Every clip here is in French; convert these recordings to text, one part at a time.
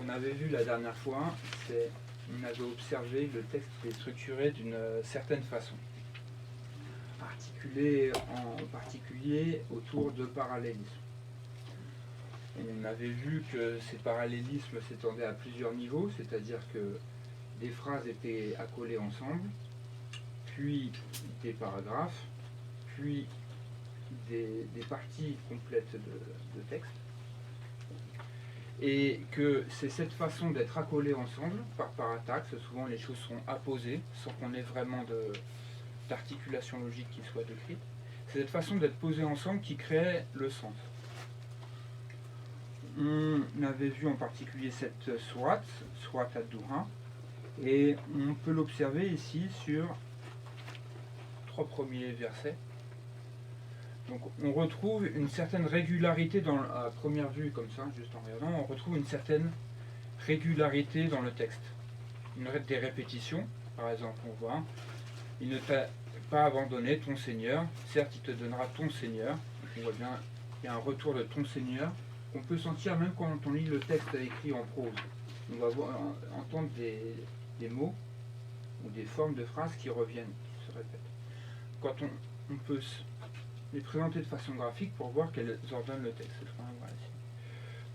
qu'on avait vu la dernière fois, c'est on avait observé que le texte est structuré d'une certaine façon, articulé en particulier autour de parallélismes. On avait vu que ces parallélismes s'étendaient à plusieurs niveaux, c'est-à-dire que des phrases étaient accolées ensemble, puis des paragraphes, puis des parties complètes de texte. Et que c'est cette façon d'être accolés ensemble, par parataxe, souvent les choses sont apposées, sans qu'on ait vraiment d'articulation logique qui soit décrite. C'est cette façon d'être posés ensemble qui crée le sens. On avait vu en particulier cette soit ad-Durin, et on peut l'observer ici sur 3 premiers versets. Donc on retrouve une certaine régularité à première vue, comme ça, juste en regardant, on retrouve une certaine régularité dans le texte. Des répétitions, par exemple, on voit, il ne t'a pas abandonné ton Seigneur, certes il te donnera ton Seigneur, on voit bien, il y a un retour de ton Seigneur, qu'on peut sentir même quand on lit le texte écrit en prose. On va entendre des mots ou des formes de phrases qui reviennent, qui se répètent. Quand on peut les présenter de façon graphique pour voir qu'elles ordonnent le texte.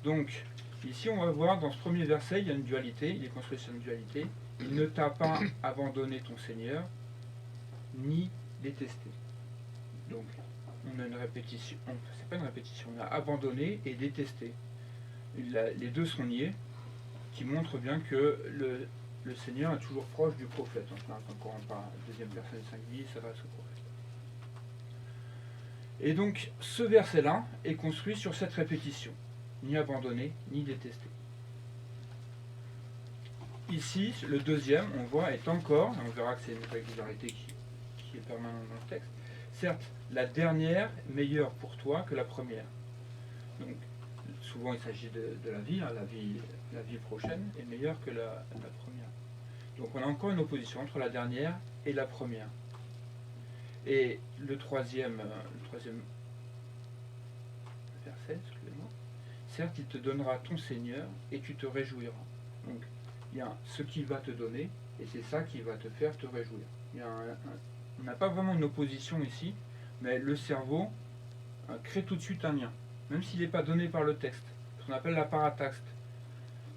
Donc, ici on va voir dans ce premier verset, il y a une dualité, il est construit sur une dualité. Il ne t'a pas abandonné ton Seigneur, ni détesté. Donc, on a une répétition, c'est pas une répétition, on a abandonné et détesté. Les deux sont liés, qui montrent bien que le Seigneur est toujours proche du prophète. Encore en parle, deuxième personne singulier, ça va au prophète. Et donc, ce verset-là est construit sur cette répétition. Ni abandonné, ni détesté. Ici, le deuxième, on voit, est encore, on verra que c'est une régularité qui est permanente dans le texte, certes, la dernière meilleure pour toi que la première. Donc, souvent il s'agit de la vie, hein, la vie prochaine est meilleure que la première. Donc on a encore une opposition entre la dernière et la première. Et le troisième verset, excusez-moi, certes, il te donnera ton Seigneur et tu te réjouiras. Donc, il y a ce qu'il va te donner et c'est ça qui va te faire te réjouir. On n'a pas vraiment une opposition ici, mais le cerveau crée tout de suite un lien, même s'il n'est pas donné par le texte. Ce qu'on appelle la parataxe.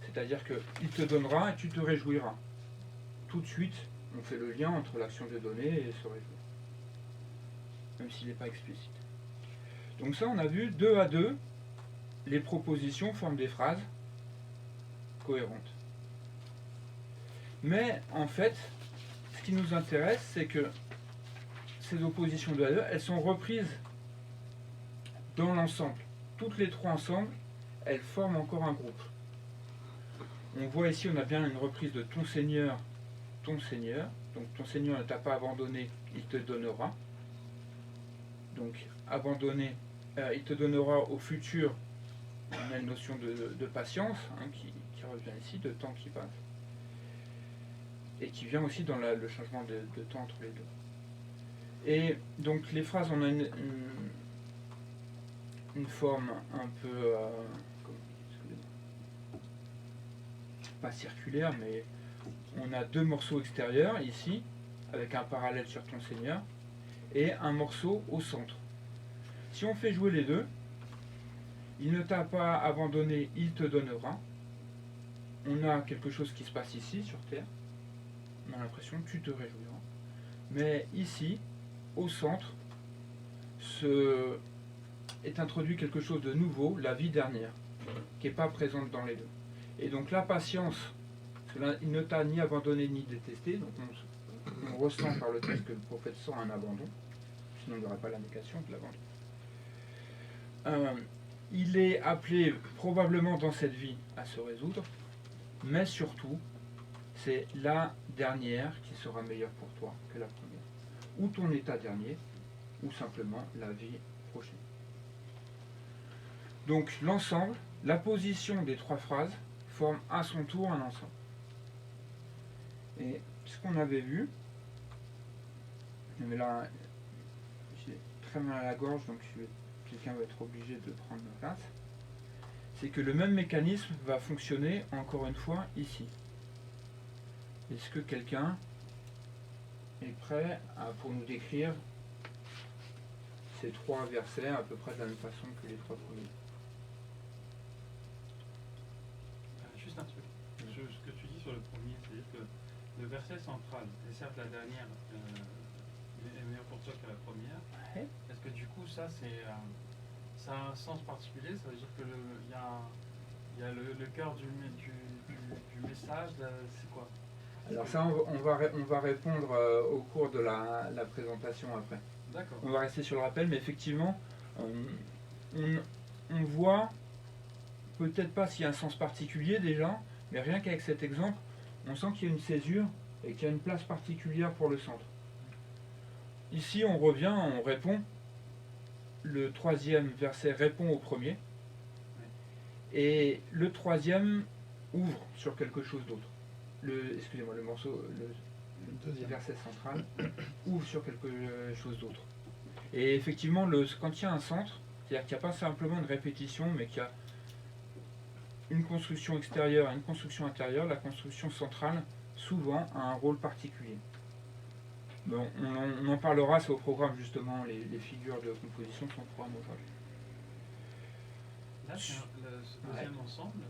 C'est-à-dire qu'il te donnera et tu te réjouiras. Tout de suite, on fait le lien entre l'action de donner et se réjouir. Même s'il n'est pas explicite. Donc ça, on a vu 2 à 2, les propositions forment des phrases cohérentes. Mais en fait, ce qui nous intéresse, c'est que ces oppositions 2 à 2, elles sont reprises dans l'ensemble. Toutes les 3 ensemble, elles forment encore un groupe. On voit ici, on a bien une reprise de ton Seigneur, ton Seigneur. Donc ton Seigneur ne t'a pas abandonné, il te donnera. Donc abandonner, il te donnera au futur. On a une notion de patience qui revient ici, de temps qui passe. Et qui vient aussi dans le changement de temps entre les deux. Et donc les phrases, on a une forme un peu, pas circulaire, mais on a 2 morceaux extérieurs ici, avec un parallèle sur ton Seigneur, et un morceau au centre. Si on fait jouer les deux, il ne t'a pas abandonné, il te donnera. On a quelque chose qui se passe ici, sur Terre. On a l'impression que tu te réjouiras. Mais ici, au centre, est introduit quelque chose de nouveau, la vie dernière, qui n'est pas présente dans les deux. Et donc la patience, il ne t'a ni abandonné ni détesté, donc on ressent par le texte que le prophète sent un abandon, sinon il n'y aurait pas l'indication de l'abandon. Il est appelé probablement dans cette vie à se résoudre, mais surtout, c'est la dernière qui sera meilleure pour toi que la première. Ou ton état dernier, ou simplement la vie prochaine. Donc l'ensemble, la position des 3 phrases forme à son tour un ensemble. Et ce qu'on avait vu, mais là j'ai très mal à la gorge, donc quelqu'un va être obligé de prendre ma place, c'est que le même mécanisme va fonctionner encore une fois ici. Est-ce que quelqu'un est prêt pour nous décrire ces 3 versets à peu près de la même façon que les 3 premiers? Juste un truc. Ce que tu dis sur le premier, c'est-à-dire que le verset central, c'est certes la dernière est meilleure pour toi que la première. Ouais. Est-ce que du coup ça ça a un sens particulier? Ça veut dire que il y a le cœur du message, c'est quoi? Alors ça, on va répondre au cours de la présentation après. D'accord. On va rester sur le rappel, mais effectivement, on voit peut-être pas s'il y a un sens particulier déjà, mais rien qu'avec cet exemple, on sent qu'il y a une césure et qu'il y a une place particulière pour le centre. Ici, on revient, on répond. Le 3e verset répond au premier. Et le 3e ouvre sur quelque chose d'autre. Excusez-moi, le morceau, le verset central ouvre sur quelque chose d'autre. Et effectivement, quand il y a un centre, c'est-à-dire qu'il n'y a pas simplement une répétition, mais qu'il y a une construction extérieure et une construction intérieure, la construction centrale, souvent, a un rôle particulier. Bon, on en parlera, c'est au programme justement, les figures de composition sont au programme aujourd'hui. Là, ce deuxième ensemble,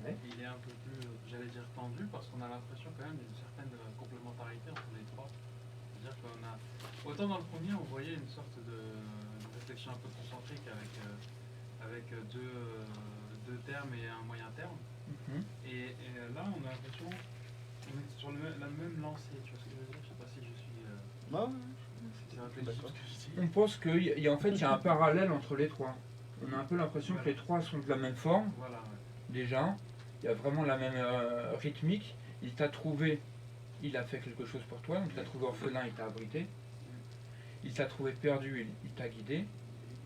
Ouais. il est un peu plus, j'allais dire, tendu, parce qu'on a l'impression quand même d'une certaine complémentarité entre les 3. C'est-à-dire qu'on a, autant dans le premier, on voyait une sorte de réflexion un peu concentrique avec deux termes et un moyen terme. Et là, on a l'impression qu'on est sur la même lancée, tu vois ce que je veux dire? Je sais pas si je suis... c'est intelligent ce que je dis. On pense qu'il y a en fait il y a un parallèle entre les 3. On a un peu l'impression que les 3 sont de la même forme. Voilà, ouais. Déjà, il y a vraiment la même rythmique. Il t'a trouvé, il a fait quelque chose pour toi. Donc il t'a trouvé orphelin, il t'a abrité. Il t'a trouvé perdu, il t'a guidé.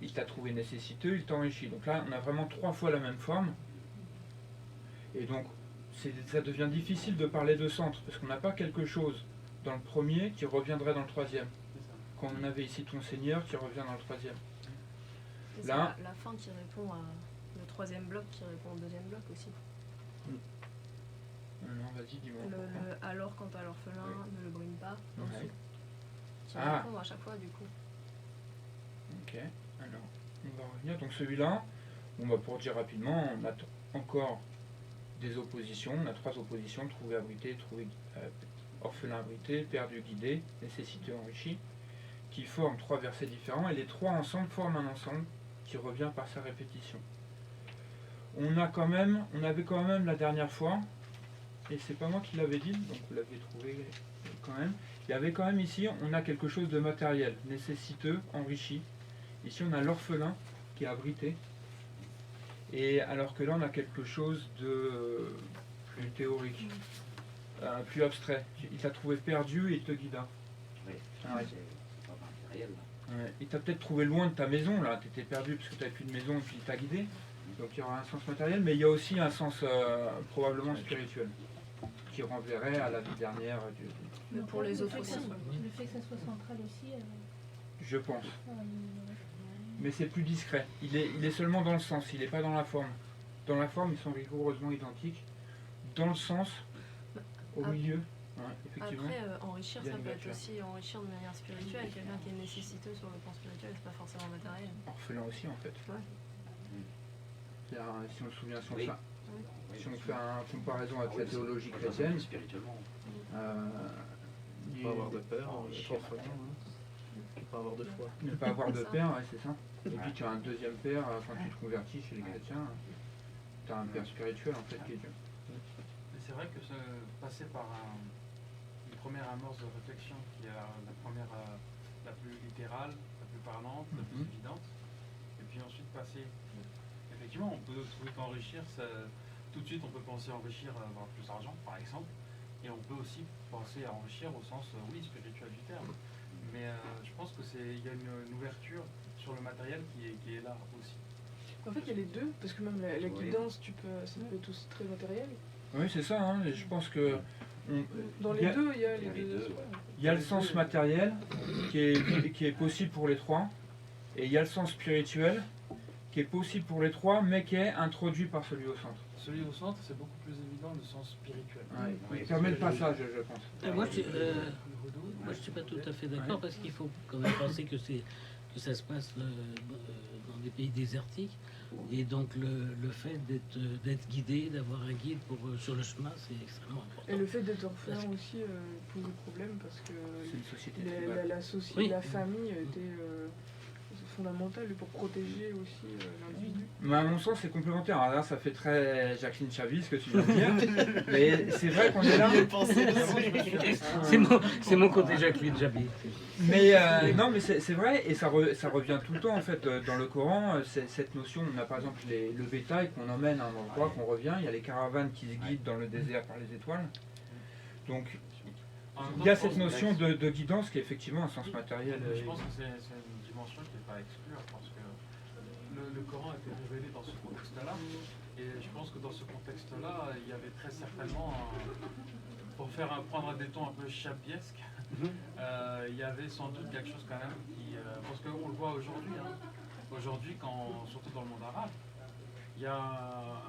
Il t'a trouvé nécessiteux, il t'a enrichi. Donc là, on a vraiment 3 fois la même forme. Et donc, ça devient difficile de parler de centre, parce qu'on n'a pas quelque chose dans le premier qui reviendrait dans le 3e. Quand on avait ici ton Seigneur qui revient dans le 3e. C'est Là, la fin qui répond à le 3e bloc qui répond au 2e bloc aussi. non, vas-y, dis-moi. Le alors quant à l'orphelin, Oui. ne le brûle pas, en Ouais. dessous. Qui Ah. répond à chaque fois du coup. Ok, alors on va revenir. Donc celui-là, pour dire rapidement, on a encore des oppositions. On a 3 oppositions: trouvé, abrité, orphelin, abrité, perdu, guidé, nécessiteux, enrichi, qui forment 3 versets différents, et les 3 ensemble forment un ensemble qui revient par sa répétition. On avait quand même la dernière fois, et c'est pas moi qui l'avais dit, donc vous l'avez trouvé quand même. Il y avait quand même ici, on a quelque chose de matériel, nécessiteux, enrichi. Ici, on a l'orphelin qui est abrité. Et alors que là, on a quelque chose de plus théorique, plus abstrait. Il t'a trouvé perdu et il te guida. Oui, Ah ouais. c'est pas matériel. Il t'a peut-être trouvé loin de ta maison, là. Tu étais perdu parce que tu n'avais plus de maison et puis il t'a guidé. Donc il y aura un sens matériel, mais il y a aussi un sens probablement spirituel, qui renverrait à la vie dernière du... Mais pour les autres aussi. Le fait que ça soit central aussi. Je pense. Mais c'est plus discret. Il est seulement dans le sens, il n'est pas dans la forme. Dans la forme, ils sont rigoureusement identiques. Dans le sens, au milieu, effectivement. Après, enrichir, il y a ça une peut être ouverture. aussi enrichir de manière spirituelle. Quelqu'un qui est nécessiteux sur le plan spirituel, c'est pas forcément matériel. Orphelin aussi, en fait. Ouais. Si on se souvient, Oui. si on fait une comparaison avec la théologie chrétienne, Spirituellement. il Ne pas avoir de père, enrichir. être orphelin, ne pas avoir de foi. ne pas avoir de C'est ça. père, ouais, c'est ça. Et puis tu as un deuxième père, quand tu te convertis chez les chrétiens, tu as un père spirituel en fait qui est Dieu. Mais c'est vrai que passer par une première amorce de réflexion qui est la première, la plus littérale, la plus parlante, la plus évidente, et puis ensuite passer. Effectivement, on peut trouver qu'enrichir, tout de suite on peut penser à enrichir, avoir plus d'argent par exemple, et on peut aussi penser à enrichir au sens, oui, spirituel du terme. Mais je pense qu'il y a une ouverture sur le matériel qui est là aussi. En fait, il y a les deux, parce que même la Oui. guidance, ça peut être aussi très matériel. Oui, c'est ça, hein, et je pense que Dans il les y a- deux, il y a il y a les les deux deux, aspects. il y a le sens matériel qui est possible pour les 3, et il y a le sens spirituel qui est possible pour les trois, mais qui est introduit par celui au centre. Celui au centre, c'est beaucoup plus évident le sens spirituel. Ouais, il permet le passage, je pense. Moi, je suis pas tout à fait d'accord parce qu'il faut quand même penser que ça se passe dans des pays désertiques et donc le fait d'être guidé, d'avoir un guide sur le chemin, c'est extrêmement important. Et le fait d'être orphelin aussi pose problème parce que C'est une société Oui. la famille était fondamentale pour protéger aussi l'individu. Mais à mon sens, c'est complémentaire. Alors là, ça fait très Jacqueline Chavis ce que tu viens de dire. Mais c'est vrai qu'on est là. C'est mon côté Jacqueline Jabi. Mais non, mais c'est vrai, et ça revient tout le temps en fait dans le Coran. Cette notion, on a par exemple le bétail qu'on emmène à un endroit, qu'on revient. Il y a les caravanes qui se guident dans le désert par les étoiles. Donc il y a cette notion de guidance qui est effectivement un sens matériel. Je pense que c'est une dimension qui n'est pas à exclure parce que le Coran a été révélé dans ce contexte-là. Et je pense que dans ce contexte-là, il y avait très certainement, pour prendre un déton un peu chapiesque, il y avait sans doute quelque chose quand même qui... parce qu'on le voit aujourd'hui, aujourd'hui, surtout dans le monde arabe, il y a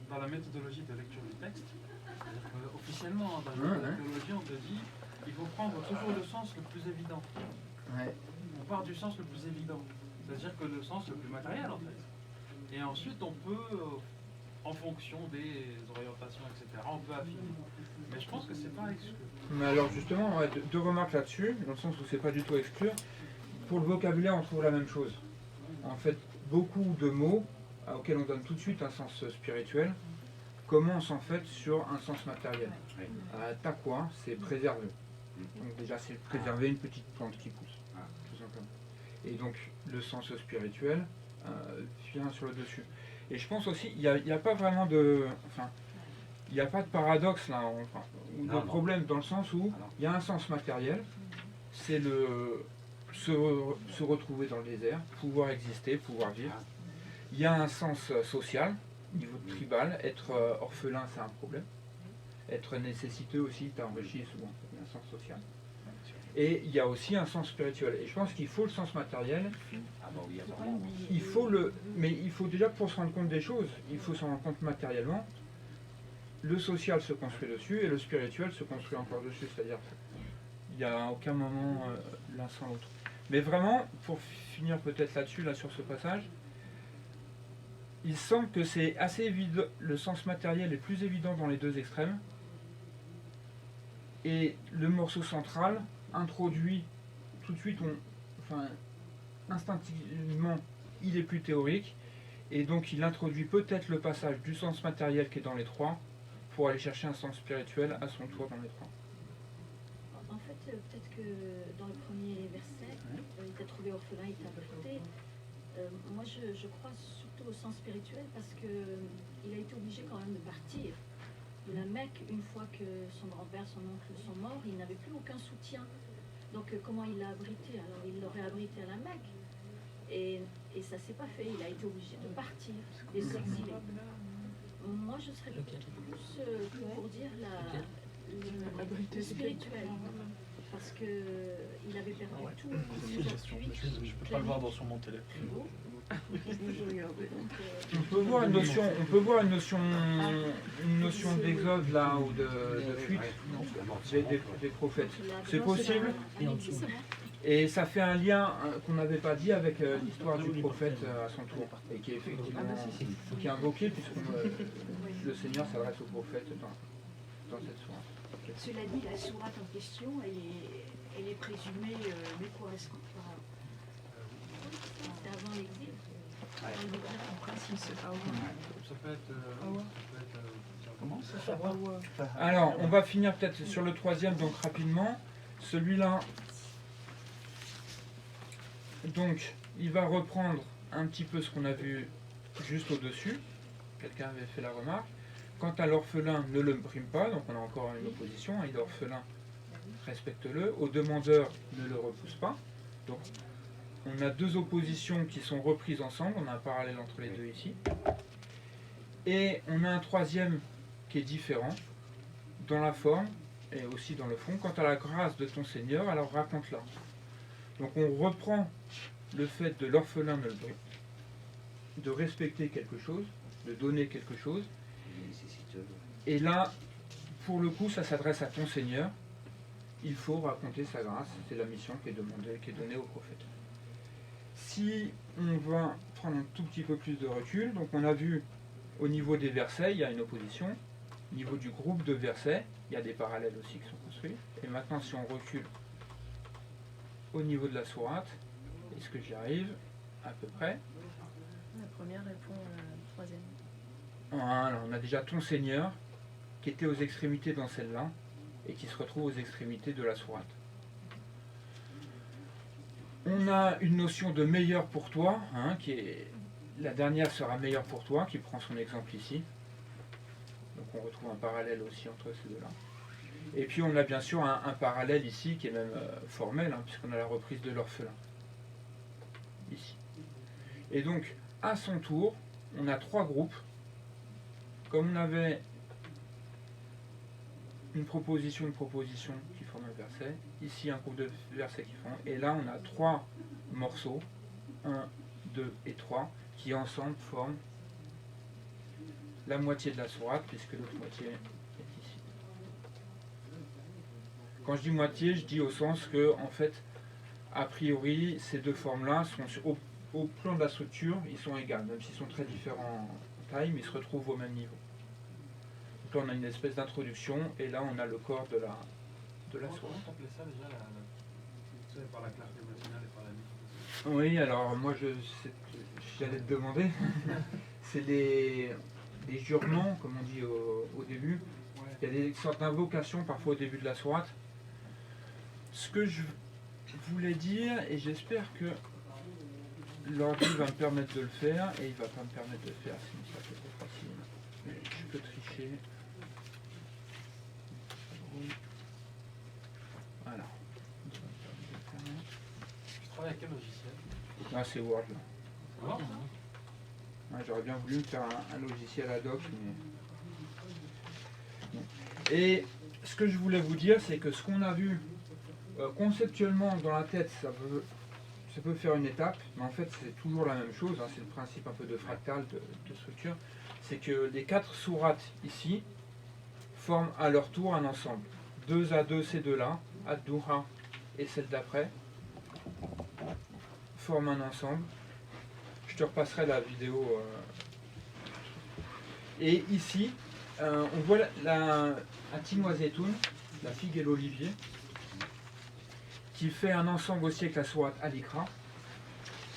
dans la méthodologie de lecture du texte, c'est-à-dire qu'officiellement, dans la méthodologie, on te dit il faut prendre toujours le sens le plus évident. Ouais. On part du sens le plus évident, c'est-à-dire que le sens le plus matériel en fait. Et ensuite, on peut, en fonction des orientations, etc., on peut affiner. Mais je pense que c'est pas exclu. Mais alors justement, ouais, deux remarques là-dessus, dans le sens où c'est pas du tout exclure. Pour le vocabulaire, on trouve la même chose. En fait, beaucoup de mots auxquels on donne tout de suite un sens spirituel commencent en fait sur un sens matériel. Taqwa, c'est préserver. Donc déjà, c'est préserver une petite plante qui pousse, tout simplement. Et donc, le sens spirituel vient sur le dessus. Et je pense aussi, il n'y a pas vraiment de... Enfin, il n'y a pas de paradoxe là, ou de problème dans le sens où il y a un sens matériel, c'est se retrouver dans le désert, pouvoir exister, pouvoir vivre. Il y a un sens social, au niveau tribal, être orphelin c'est un problème. Être nécessiteux aussi, t'enrichit souvent, il y a un sens social. Et il y a aussi un sens spirituel. Et je pense qu'il faut le sens matériel. Mais il faut déjà, pour se rendre compte des choses, il faut s'en rendre compte matériellement. Le social se construit dessus et le spirituel se construit encore dessus. C'est-à-dire qu'il n'y a à aucun moment l'un sans l'autre. Mais vraiment, pour finir peut-être là-dessus, là sur ce passage, il semble que c'est assez évident, le sens matériel est plus évident dans les deux extrêmes. Et le morceau central introduit tout de suite, instinctivement, il est plus théorique. Et donc il introduit peut-être le passage du sens matériel qui est dans les trois pour aller chercher un sens spirituel à son tour dans les trois. En fait, peut-être que dans le premier verset, il t'a trouvé orphelin, il t'a abrité. Moi, je crois surtout au sens spirituel parce qu'il a été obligé quand même de partir de la Mecque une fois que son grand-père, son oncle sont morts. Il n'avait plus aucun soutien. Donc, comment il l'a abrité? Alors, il l'aurait abrité à la Mecque. Et ça ne s'est pas fait. Il a été obligé de partir et s'exiler. Moi, je serais peut-être plus pour dire le spirituel. Parce qu'il avait perdu tout appui. Je peux pas le voir sur mon téléphone. On peut voir une notion d'exode là ou de fuite des prophètes. C'est possible. Et ça fait un lien qu'on n'avait pas dit avec l'histoire du prophète à son tour et qui est effectivement qui est invoqué puisque le Seigneur s'adresse au prophète dans cette sourate. Cela dit, la sourate en question, elle est présumée mais correspond pas. C'est avant l'exil. En principe, c'est pas Ça peut être Comment ça Alors, on va finir peut-être sur le troisième, donc rapidement. Celui-là, donc, il va reprendre un petit peu ce qu'on a vu juste au-dessus. Quelqu'un avait fait la remarque. Quant à l'orphelin, ne le brime pas, donc on a encore une opposition. Il est orphelin, respecte-le. Au demandeur, ne le repousse pas. Donc, on a deux oppositions qui sont reprises ensemble. On a un parallèle entre les deux ici. Et on a un troisième qui est différent dans la forme et aussi dans le fond. Quant à la grâce de ton Seigneur, alors raconte-la. Donc on reprend le fait de l'orphelin ne le brime. de respecter quelque chose, de donner quelque chose. Et là, pour le coup, ça s'adresse à ton Seigneur. Il faut raconter sa grâce. C'est la mission qui est demandée, qui est donnée au prophète. Si on va prendre un tout petit peu plus de recul, donc on a vu au niveau des versets, il y a une opposition. Au niveau du groupe de versets, il y a des parallèles aussi qui sont construits. Et maintenant, si on recule au niveau de la sourate, est-ce que j'y arrive à peu près? La première répond à la troisième. Voilà, on a déjà ton Seigneur qui était aux extrémités dans celle-là et qui se retrouve aux extrémités de la sourate. On a une notion de meilleur pour toi, qui est la dernière sera meilleure pour toi, qui prend son exemple ici. Donc on retrouve un parallèle aussi entre ces deux-là. Et puis on a bien sûr un parallèle ici qui est même formel, puisqu'on a la reprise de l'orphelin. Ici. Et donc, à son tour, on a trois groupes. Comme on avait une proposition qui forme un verset, ici un groupe de versets qui font, et là on a trois morceaux, 1, 2 et 3, qui ensemble forment la moitié de la sourate, puisque l'autre moitié est ici. Quand je dis moitié, je dis au sens que, en fait, a priori, ces deux formes-là sont au plan de la structure, ils sont égales, même s'ils sont très différents en taille, mais ils se retrouvent au même niveau. Donc là, on a une espèce d'introduction, et là, on a le corps de la sourate. Comment t'appelais ça déjà par la clarté matinale et par la nuit? Oui, alors moi, j'allais te demander. C'est des jurements, comme on dit au début. Ouais. Il y a des sortes d'invocations parfois au début de la sourate. Ce que je voulais dire, et j'espère que l'ordi va me permettre de le faire, et il va pas me permettre de le faire, sinon ça fait trop facile. Mais je peux tricher. Voilà. Tu travailles avec quel logiciel? Là, c'est Word. Là. Ça va, ça? Ouais, j'aurais bien voulu me faire un logiciel ad hoc, mais... Et ce que je voulais vous dire, c'est que ce qu'on a vu conceptuellement dans la tête, ça peut faire une étape, mais en fait c'est toujours la même chose, c'est le principe un peu de fractal, de structure, c'est que les quatre sourates ici forment à leur tour un ensemble. 2 à 2, ces deux-là, Ad-Duha et celle d'après, forment un ensemble. Je te repasserai la vidéo. Et ici, on voit Atin wa Zaytoun, la figue et l'olivier, qui fait un ensemble aussi avec la sourate Al-Iqra.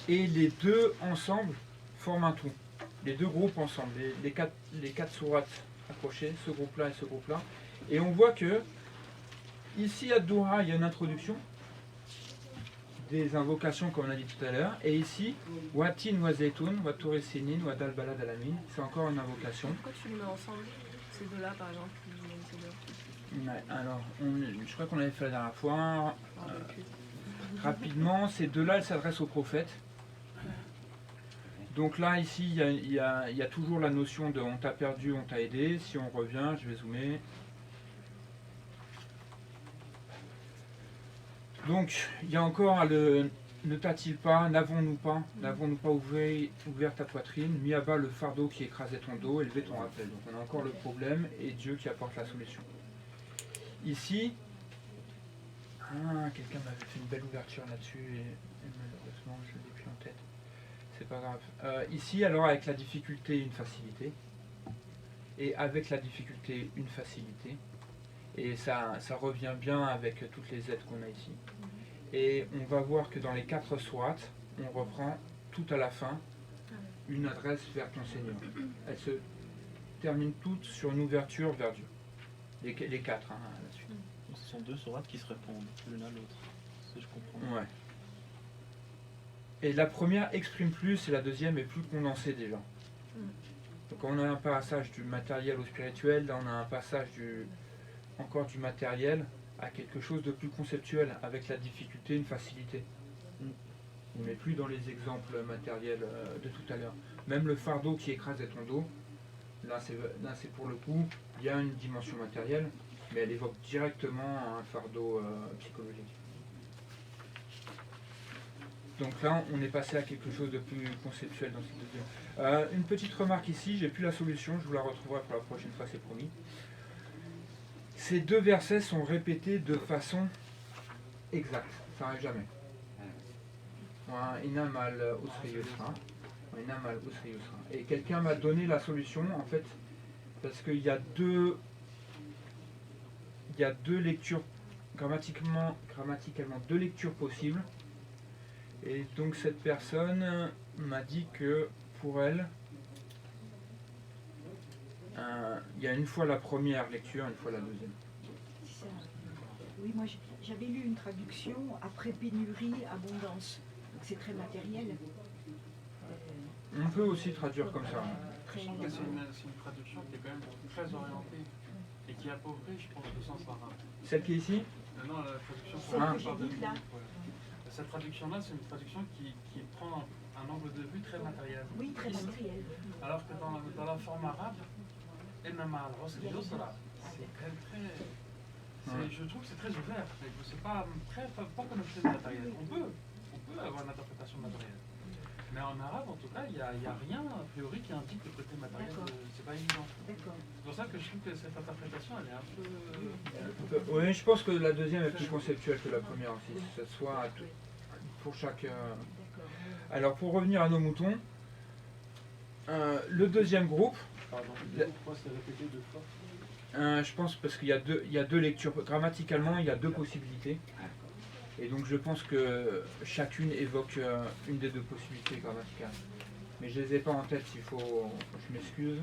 Et les deux ensemble forment un tout. Les deux groupes ensemble, les quatre sourates accrochées, ce groupe-là et ce groupe-là. Et on voit que ici à Doha, il y a une introduction, des invocations comme on a dit tout à l'heure. Et ici, Watin wa Zaytoun, wa Touri Sinin, wa Dal Balad Alamin, c'est encore une invocation. Pourquoi tu les mets ensemble, ces deux-là par exemple? Ouais, alors, je crois qu'on avait fait la dernière fois. Rapidement, ces deux-là, elles s'adressent aux prophètes. Donc là, ici, il y a toujours la notion de on t'a perdu, on t'a aidé. Si on revient, je vais zoomer. Donc, il y a encore le ne t'a-t-il pas, n'avons-nous pas ouvert ta poitrine, mis à bas le fardeau qui écrasait ton dos, élevé ton rappel. Donc on a encore le problème et Dieu qui apporte la solution. Ici, quelqu'un m'avait fait une belle ouverture là-dessus et malheureusement je ne l'ai plus en tête. C'est pas grave. Ici, alors avec la difficulté, une facilité. Et avec la difficulté, une facilité. Et ça revient bien avec toutes les aides qu'on a ici. Et on va voir que dans les 4 sourates, on reprend tout à la fin une adresse vers ton Seigneur. Elles se terminent toutes sur une ouverture vers Dieu. Les 4 à la suite. Ce sont deux sourates qui se répondent l'une à l'autre, si je comprends. Ouais. Et la première exprime plus et la deuxième est plus condensée déjà. Donc on a un passage du matériel au spirituel, là on a un passage encore du matériel à quelque chose de plus conceptuel, avec la difficulté, une facilité. On n'est plus dans les exemples matériels de tout à l'heure. Même le fardeau qui écrasait ton dos, là c'est pour le coup, il y a une dimension matérielle, mais elle évoque directement un fardeau psychologique. Donc là, on est passé à quelque chose de plus conceptuel dans cette deuxième. Une petite remarque ici, j'ai plus la solution, je vous la retrouverai pour la prochaine fois, c'est promis. Ces deux versets sont répétés de façon exacte, ça n'arrive jamais. Et quelqu'un m'a donné la solution, en fait, parce qu'il y a deux lectures, grammaticalement deux lectures possibles. Et donc cette personne m'a dit que pour elle, il y a une fois la première lecture, une fois la deuxième. C'est ça. Oui, moi j'avais lu une traduction après pénurie, abondance. Donc c'est très matériel. On peut aussi traduire comme ça. Très, C'est une traduction qui est quand même très orientée et qui appauvrit, je pense, le sens arabe. Celle qui est ici? Non, la traduction Celle que j'ai dite là. Cette traduction-là, c'est une traduction qui prend un angle de vue très matériel. Oui, très matériel. Alors que dans la forme arabe, c'est très, je trouve que c'est très ouvert. C'est pas connoté de matériel. On peut avoir une interprétation matérielle. Mais en arabe, en tout cas, il n'y a rien, a priori, qui indique le côté matériel. C'est pas évident. D'accord. C'est pour ça que je trouve que cette interprétation, elle est un peu... Oui, je pense que la deuxième est plus conceptuelle que la première aussi. Que ce soit pour chaque... Alors, pour revenir à nos moutons, le deuxième groupe... Pardon, pourquoi c'est répété deux fois? Je pense parce qu'il y a deux lectures. Grammaticalement, il y a deux possibilités. Et donc je pense que chacune évoque une des deux possibilités grammaticales. Mais je ne les ai pas en tête, s'il faut, je m'excuse.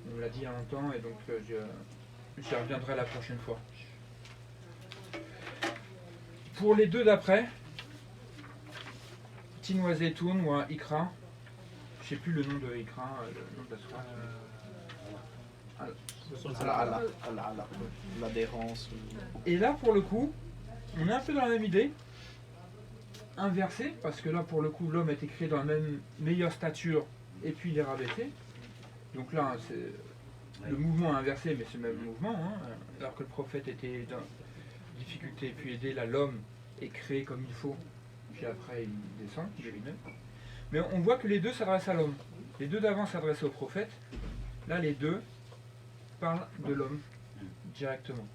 On me l'a dit il y a longtemps et donc j'y reviendrai la prochaine fois. Pour les deux d'après, Tin Zetoun ou Ikra, je ne sais plus le nom de Ikra, le nom de la sourate. L'adhérence. Et là, pour le coup, on est un peu dans la même idée. Inversé, parce que là, pour le coup, l'homme est écrit dans la même meilleure stature, et puis il est rabaissé. Donc là, c'est le mouvement est inversé, mais c'est le même mouvement. Hein. Alors que le prophète était dans difficulté, puis aidé, là, l'homme est créé comme il faut, puis après, il descend, il est lui-même. Mais on voit que les deux s'adressent à l'homme. Les deux d'avant s'adressaient au prophète. Là, les deux parlent de l'homme directement.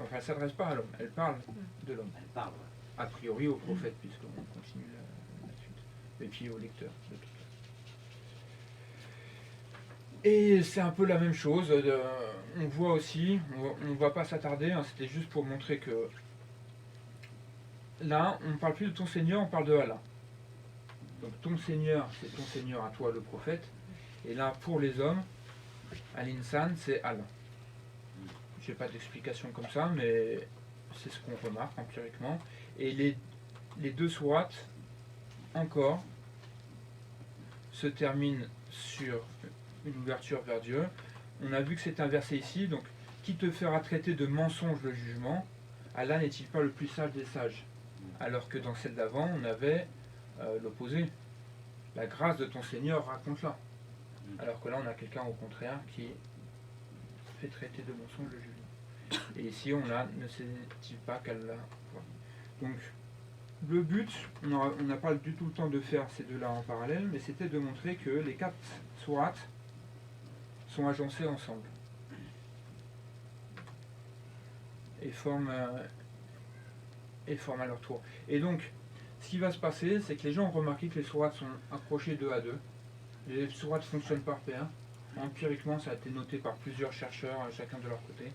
Enfin, elle ne s'adresse pas à l'homme, elle parle de l'homme. Elle parle. A priori au prophète, puisqu'on continue la suite. Et puis au lecteur, de toute façon. Et c'est un peu la même chose. On voit aussi, on ne va pas s'attarder, hein, c'était juste pour montrer que là, on ne parle plus de ton Seigneur, on parle de Allah. Donc ton Seigneur, c'est ton Seigneur à toi, le prophète. Et là, pour les hommes, Al-Insan, c'est Allah. Je n'ai pas d'explication comme ça, mais c'est ce qu'on remarque empiriquement. Et les deux sourates, encore, se terminent sur une ouverture vers Dieu. On a vu que c'est inversé ici, donc qui te fera traiter de mensonge le jugement? Allah n'est-il pas le plus sage des sages? Alors que dans celle d'avant, on avait l'opposé. La grâce de ton Seigneur, raconte-la. Alors que là, on a quelqu'un au contraire qui fait traiter de mensonge le jugement. Et ici, on a, ne sait-il pas qu'Allah... Donc, le but, on n'a pas du tout le temps de faire ces deux-là en parallèle, mais c'était de montrer que les 4 sourates sont agencées ensemble. Et forment à leur tour. Et donc, ce qui va se passer, c'est que les gens ont remarqué que les sourates sont accrochées 2 à 2. Les sourates fonctionnent par paire. Empiriquement, ça a été noté par plusieurs chercheurs, chacun de leur côté.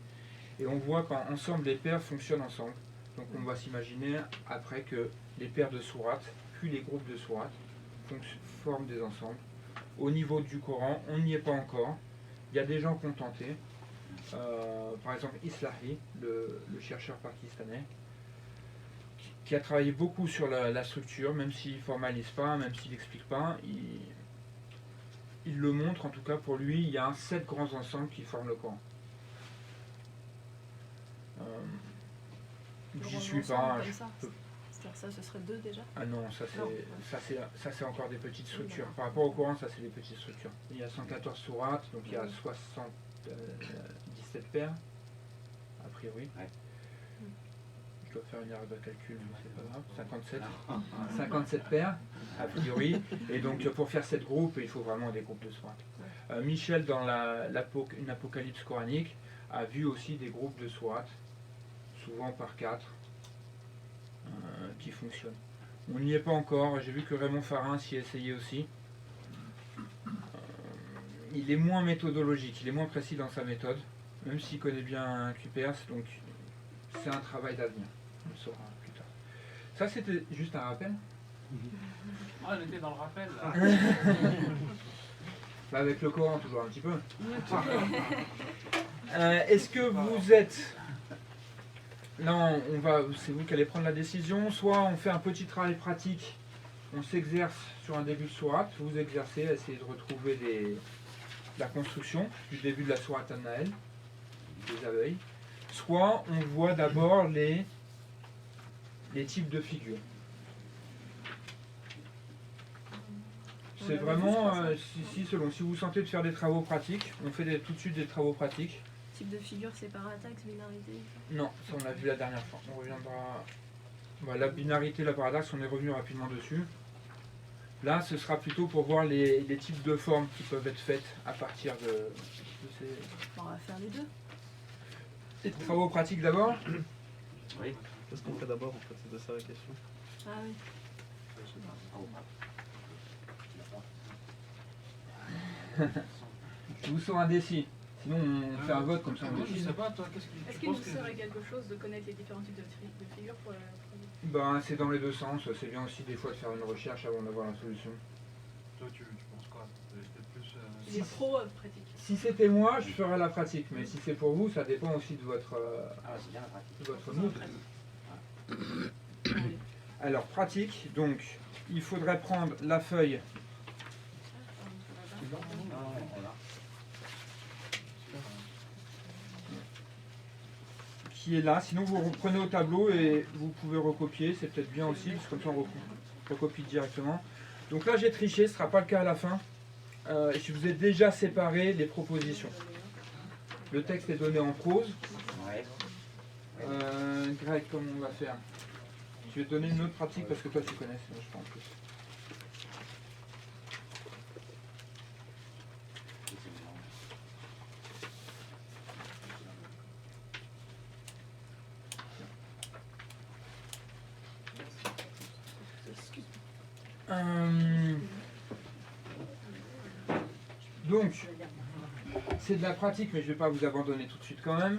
Et on voit qu'ensemble, les paires fonctionnent ensemble. Donc on va s'imaginer après que les paires de sourates, puis les groupes de sourates, forment des ensembles. Au niveau du Coran, on n'y est pas encore. Il y a des gens qui ont tenté. Par exemple, Islahi, le chercheur pakistanais, qui a travaillé beaucoup sur la structure, même s'il ne formalise pas, même s'il n'explique pas, il le montre, en tout cas pour lui, il y a 7 grands ensembles qui forment le Coran. J'y suis pas. C'est-à-dire ça, ce serait 2 déjà? Ah non, ça c'est encore des petites structures. Par rapport au Coran, ça c'est des petites structures. Il y a 114 sourates, donc il y a 17 paires, a priori. Ouais. dois faire une erreur de calcul, mais c'est pas grave. 57. 57 paires, a priori. Et donc pour faire cette groupe, il faut vraiment des groupes de SWAT. Michel, dans une apocalypse coranique, a vu aussi des groupes de SWAT, souvent par 4, qui fonctionnent. On n'y est pas encore, j'ai vu que Raymond Farin s'y essayait aussi. Il est moins méthodologique, il est moins précis dans sa méthode, même s'il connaît bien QPR, donc c'est un travail d'avenir, on le saura plus tard. Ça c'était juste un rappel. Ah, on était dans le rappel là. Bah, avec le Coran toujours un petit peu. Est-ce que vous êtes... Là, c'est vous qui allez prendre la décision. Soit on fait un petit travail pratique, on s'exerce sur un début de sourate, vous exercez à essayer de retrouver la construction du début de la sourate An-Nahl, des abeilles. Soit on voit d'abord les types de figures. C'est vraiment, selon, si vous sentez de faire des travaux pratiques, on fait tout de suite des travaux pratiques. Type de figure, c'est paradoxe, binarité. Non, ça on l'a vu la dernière fois. On reviendra. La binarité, la paradoxe, on est revenu rapidement dessus. Là, ce sera plutôt pour voir les types de formes qui peuvent être faites à partir de ces. On va faire les deux. Les travaux pratiques d'abord. Oui. Qu'est-ce qu'on fait d'abord en fait? C'est de ça la question. Ah oui. Je vous sors un décis. Sinon, on fait un vote comme ça. On Moi, je décide. sais pas, toi, qu'est-ce que Est-ce tu qu'il nous penses que... serait quelque chose de connaître les différents types de figures pour la C'est dans les deux sens. C'est bien aussi des fois de faire une recherche avant d'avoir la solution. Toi, tu penses quoi? Peut-être plus... les pros pratiques? Si c'était moi, je ferais la pratique. Mais si c'est pour vous, ça dépend aussi de votre, c'est bien la pratique. de votre mood. Alors, pratique. Donc, il faudrait prendre la feuille. Qui est là, sinon vous reprenez au tableau et vous pouvez recopier, c'est peut-être bien aussi, parce que comme ça on recopie directement. Donc là j'ai triché, ce ne sera pas le cas à la fin. Je vous ai déjà séparé les propositions. Le texte est donné en prose. Greg, comment on va faire? Je vais te donner une autre pratique parce que toi tu connais, sinon je pense en plus. Donc, c'est de la pratique, mais je ne vais pas vous abandonner tout de suite quand même.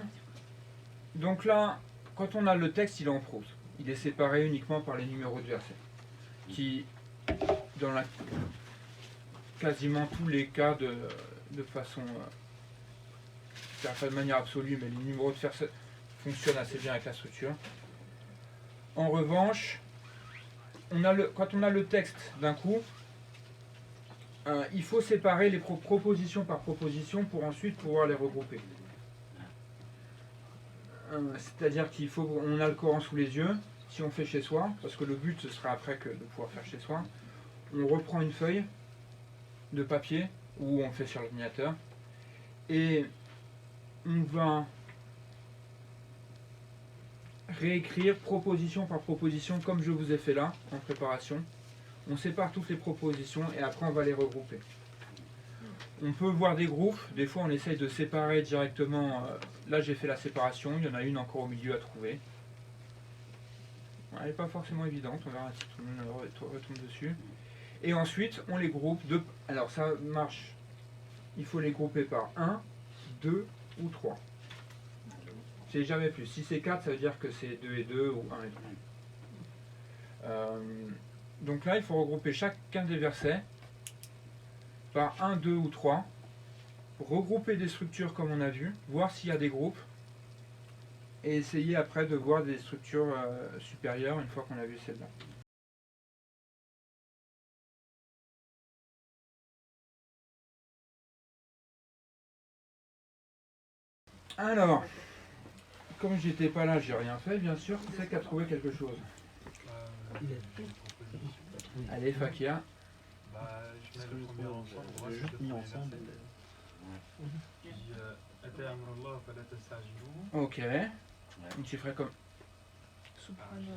Donc là, quand on a le texte, il est en prose. Il est séparé uniquement par les numéros de versets. Qui, dans quasiment tous les cas de façon... pas de manière absolue, mais les numéros de versets fonctionnent assez bien avec la structure. En revanche, quand on a le texte d'un coup, il faut séparer les propositions par proposition pour ensuite pouvoir les regrouper. C'est-à-dire on a le Coran sous les yeux, si on fait chez soi, parce que le but ce sera après de pouvoir faire chez soi, on reprend une feuille de papier, ou on fait sur l'ordinateur, et on va réécrire proposition par proposition comme je vous ai fait là, en préparation. On sépare toutes les propositions et après on va les regrouper. On peut voir des groupes, des fois on essaye de séparer directement. Là j'ai fait la séparation, il y en a une encore au milieu à trouver. Elle n'est pas forcément évidente, on verra si tout le monde retombe dessus. Et ensuite on les groupe. Alors ça marche, il faut les grouper par 1, 2 ou 3. C'est jamais plus. Si c'est 4, ça veut dire que c'est 2 et 2 ou 1 et 3. Donc là, il faut regrouper chacun des versets par 1, 2 ou 3. Regrouper des structures comme on a vu, voir s'il y a des groupes. Et essayer après de voir des structures supérieures une fois qu'on a vu celle-là. Alors, comme j'étais pas là, j'ai rien fait, bien sûr. Qui c'est qui a trouvé quelque chose? Allez, Fakia. Je mets le premier ensemble. Je l'ai juste mis ensemble. Ok. Donc tu ferais comme Soprano.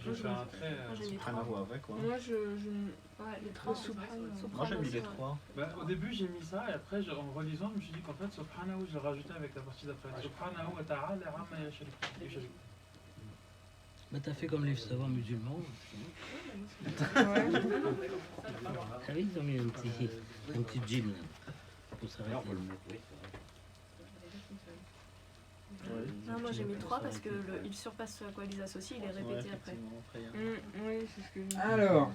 Je fais un trait. Moi, j'ai mis Soprano 3. avec quoi. Moi, je Ouais, les 3. soprano. Moi j'ai mis les trois. Bah, au début j'ai mis ça et après en relisant je me suis dit qu'en fait Sopranahu je l'ai rajouté avec la partie d'après. Sopranahu wa ta'ala amma yashrik. Bah, t'as fait comme les savants musulmans. Ouais. Ah oui, ils ont mis un petit jean là, pour s'arrêter. Non, moi j'ai mis 3 parce que il surpasse ce à quoi ils associent, il est répété après. Oui, c'est ce que je Alors,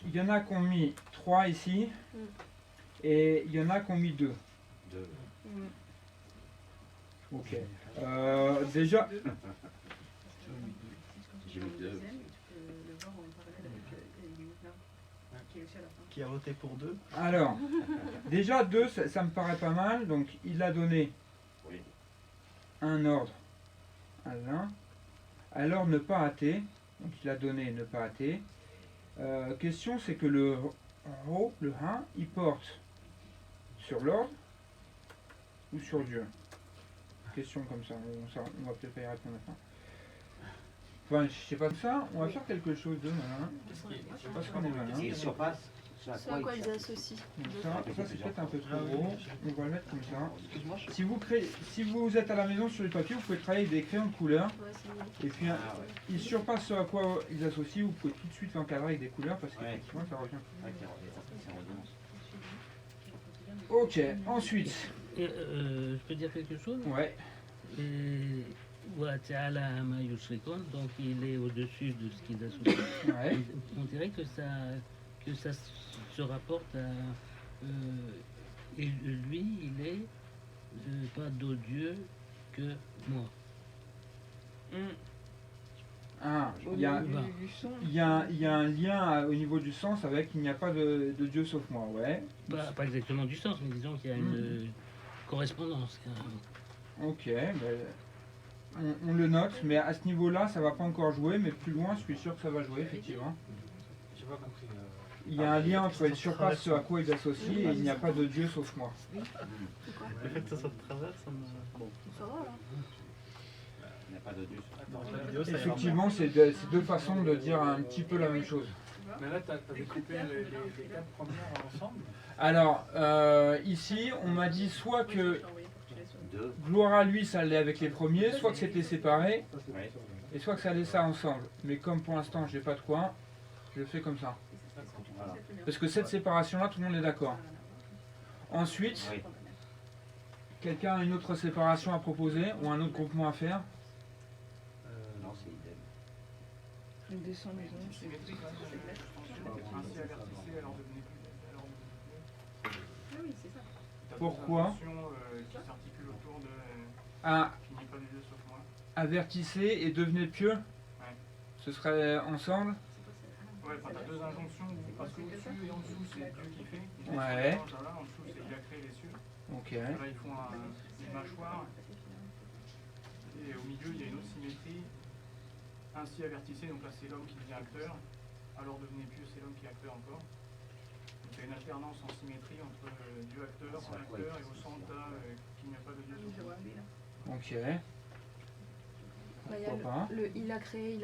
il y en a qui ont mis 3 ici, et il y en a qui ont mis 2. Ok. Déjà, J'ai mis 2. Qui a voté pour 2? alors, déjà 2, ça me paraît pas mal. Donc, il a donné Oui. un ordre à l'un. Alors, ne pas hâter. Donc, il a donné ne pas hâter. Question, c'est que le Ro, le 1, il porte sur l'ordre ou sur Dieu? Question comme ça, on va peut-être pas y répondre maintenant. Enfin, je sais pas de ça, on va faire quelque chose de malin. Parce qu'on est malin. Il surpasse ce à Ce à quoi il ils associent. Donc ça c'est peut-être un peu trop gros. On va le mettre comme ça. Si vous êtes à la maison sur le papier, vous pouvez travailler avec des crayons de couleur. Ouais, c'est mieux. Et puis, il surpasse ce à quoi ils associent. Vous pouvez tout de suite l'encadrer avec des couleurs parce qu'effectivement, ça revient. Ok, ensuite. Et, je peux dire quelque chose? Ouais. Wa ta'ala amma yushrikun, donc il est au-dessus de ce qu'ils associent. Ouais. On dirait que ça se rapporte à. Et lui, il est pas d'autre Dieu que moi. Ah, Au il y a, niveau du son. il y a un lien au niveau du sens avec il n'y a pas de Dieu sauf moi. Ouais. Pas exactement du sens, mais disons qu'il y a une correspondance. Ok, on le note, mais à ce niveau-là, ça va pas encore jouer, mais plus loin, je suis sûr que ça va jouer, effectivement. J'ai pas compris. Il y a un lien entre il surpasse ce à quoi ils associent et il n'y a pas de Dieu sauf moi. Le fait que ça soit de travers, ça me. Bon. Ça va là. Il n'y a pas de Dieu. La vidéo, ça ira Effectivement, c'est deux façons de dire un petit peu la même chose. Mais là t'as découpé les 4 premières ensemble. Alors, ici, on m'a dit soit que 2. gloire à lui, ça allait avec les premiers, soit que c'était séparé, Ouais. et soit que ça allait ça ensemble. Mais comme pour l'instant, j'ai pas de quoi, je le fais comme ça. Voilà. Parce que cette séparation-là, tout le monde est d'accord. Ensuite, Oui. quelqu'un a une autre séparation à proposer ou un autre groupement à faire? Non, c'est idem. On descend les ondes. Symétrique, ainsi avertissez, alors devenez plus. Ah oui, c'est ça. Pourquoi? Qui s'articule autour de. Ah, Qui n'est pas du Dieu sauf moi. avertissez et devenez pieux? Ce serait ensemble? Ouais, enfin t'as 2 injonctions, parce qu'au-dessus et en dessous c'est Dieu qui fait. Ouais. Voilà, en dessous c'est il a créé les cieux. Ok. Là ils font une mâchoire. Et au milieu il y a une autre symétrie. Ainsi avertissez, donc là c'est l'homme qui devient acteur. Alors devenez pieux, c'est l'homme qui est acteur encore. Donc il y a une alternance en symétrie entre Dieu acteur, acteur et au centre qu'il n'y a pas de Dieu sauf moi. Ok. Bah, il y a Pourquoi pas? le il a créé, qui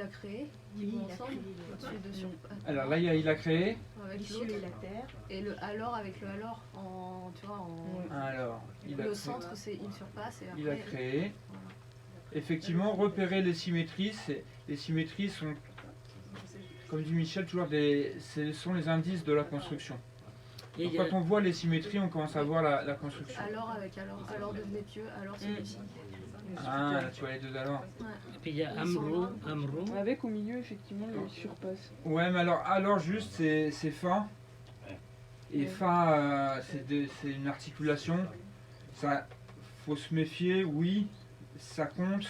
Oui, vont il a ensemble. créé. Au-dessus de sur. Alors là, il a créé. Avec Les cieux l'autre. et la terre. Et le alors avec le alors en. Tu vois, en. Alors, il a Le créé. centre, c'est il surpasse et après. Il a créé. Voilà. Effectivement, repérer les symétries. Les symétries sont, comme dit Michel, toujours ce sont les indices de la construction. Et Donc, il y a- quand on voit les symétries, on commence à voir la construction. Alors avec alors devenez pieux, alors celui-ci. Ah, là, tu vois les deux alors. Ouais. Et puis il y a Ils sont Amro, loin. Amro. Avec au milieu, effectivement, il surpasse. Ouais, mais alors juste, c'est fa. Et fa, c'est une articulation. Ça, faut se méfier, oui, ça compte.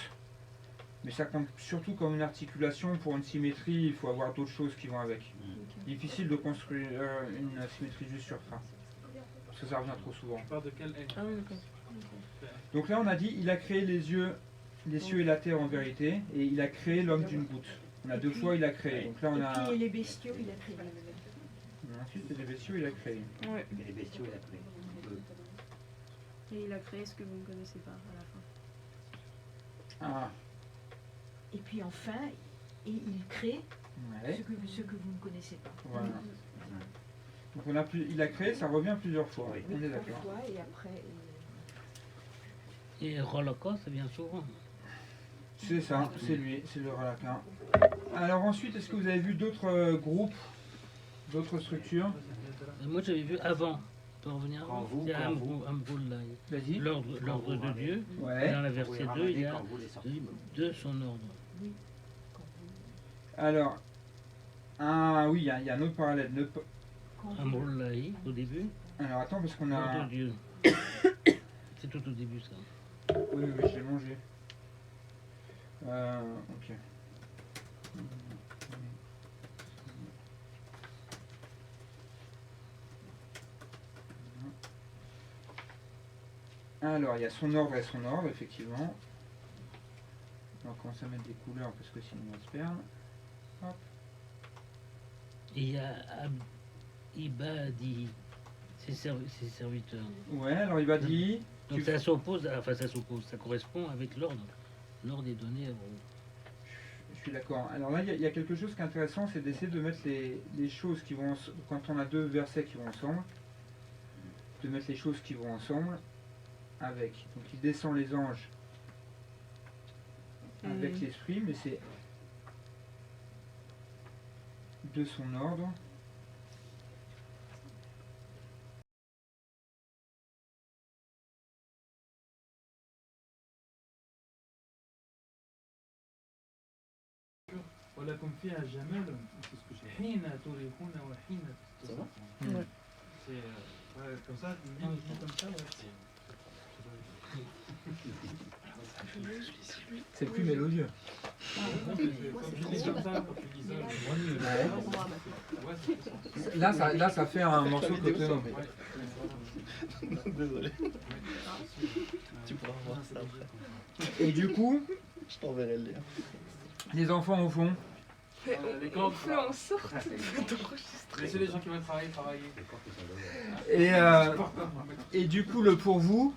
Mais ça compte surtout comme une articulation. Pour une symétrie, il faut avoir d'autres choses qui vont avec. Difficile de construire une symétrie juste sur fa. Parce que ça revient trop souvent. Tu parles de quel N? Ah oui, d'accord. Donc là, on a dit, il a créé les cieux et la terre en vérité, et il a créé l'homme d'une goutte. On a deux fois, il a créé. Donc là, on Et a. puis les bestiaux, il a créé. Ensuite, c'est des bestiaux, il a créé. Ouais. Et les bestiaux, il a créé. Et il a créé ce que vous ne connaissez pas à la fin. Ah. Et puis enfin, il crée Ouais. ce que vous ne connaissez pas. Voilà. Donc il a créé, ça revient plusieurs fois. Oui. On est Trois d'accord. fois, et après, Et Rolocos, ça vient souvent. C'est ça, c'est lui, c'est le Ralakin. Alors ensuite, est-ce que vous avez vu d'autres groupes, d'autres structures? Moi, j'avais vu avant. Pour revenir Quand vous, c'est quand vous. Amboulaye. Vas-y. L'ordre de Dieu. Et Ouais. dans la Vous verset les 2, il y ramenez a quand vous les sortez. de son ordre. Alors, ah oui, il y a un autre parallèle. Amboulaye, au début. Alors attends, parce qu'on Ordre a... de Dieu. C'est tout au début, ça. Oui, oui, j'ai mangé. Ok. Alors, il y a son ordre et son ordre, effectivement. On va commencer à mettre des couleurs parce que sinon on va se perdre. Hop. Et il y a Ibadi, ses serviteurs. Ouais, alors il va dire... Donc ça s'oppose, enfin ça s'oppose, ça correspond avec l'ordre. L'ordre est donné à Je suis d'accord. Alors là, il y a quelque chose qui est intéressant, c'est d'essayer de mettre les choses qui vont... Quand on a deux versets qui vont ensemble, de mettre les choses qui vont ensemble avec. Donc il descend les anges avec l'esprit, mais c'est de son ordre. ولكم فيها جمال حين تريحون وحين تسرحون. Ouais. C'est comme ça, comme ça, ouais. C'est plus mélodieux. Comme je dis comme ça, quand tu l'isoles. Là, ça fait un morceau autonome. Désolé. Tu pourras voir ça après. Et du coup, Je t'enverrai le lien. les enfants au fond. Les On fait en sorte d'enregistrer. Laissez les gens qui veulent travailler. Et du coup, le pour vous,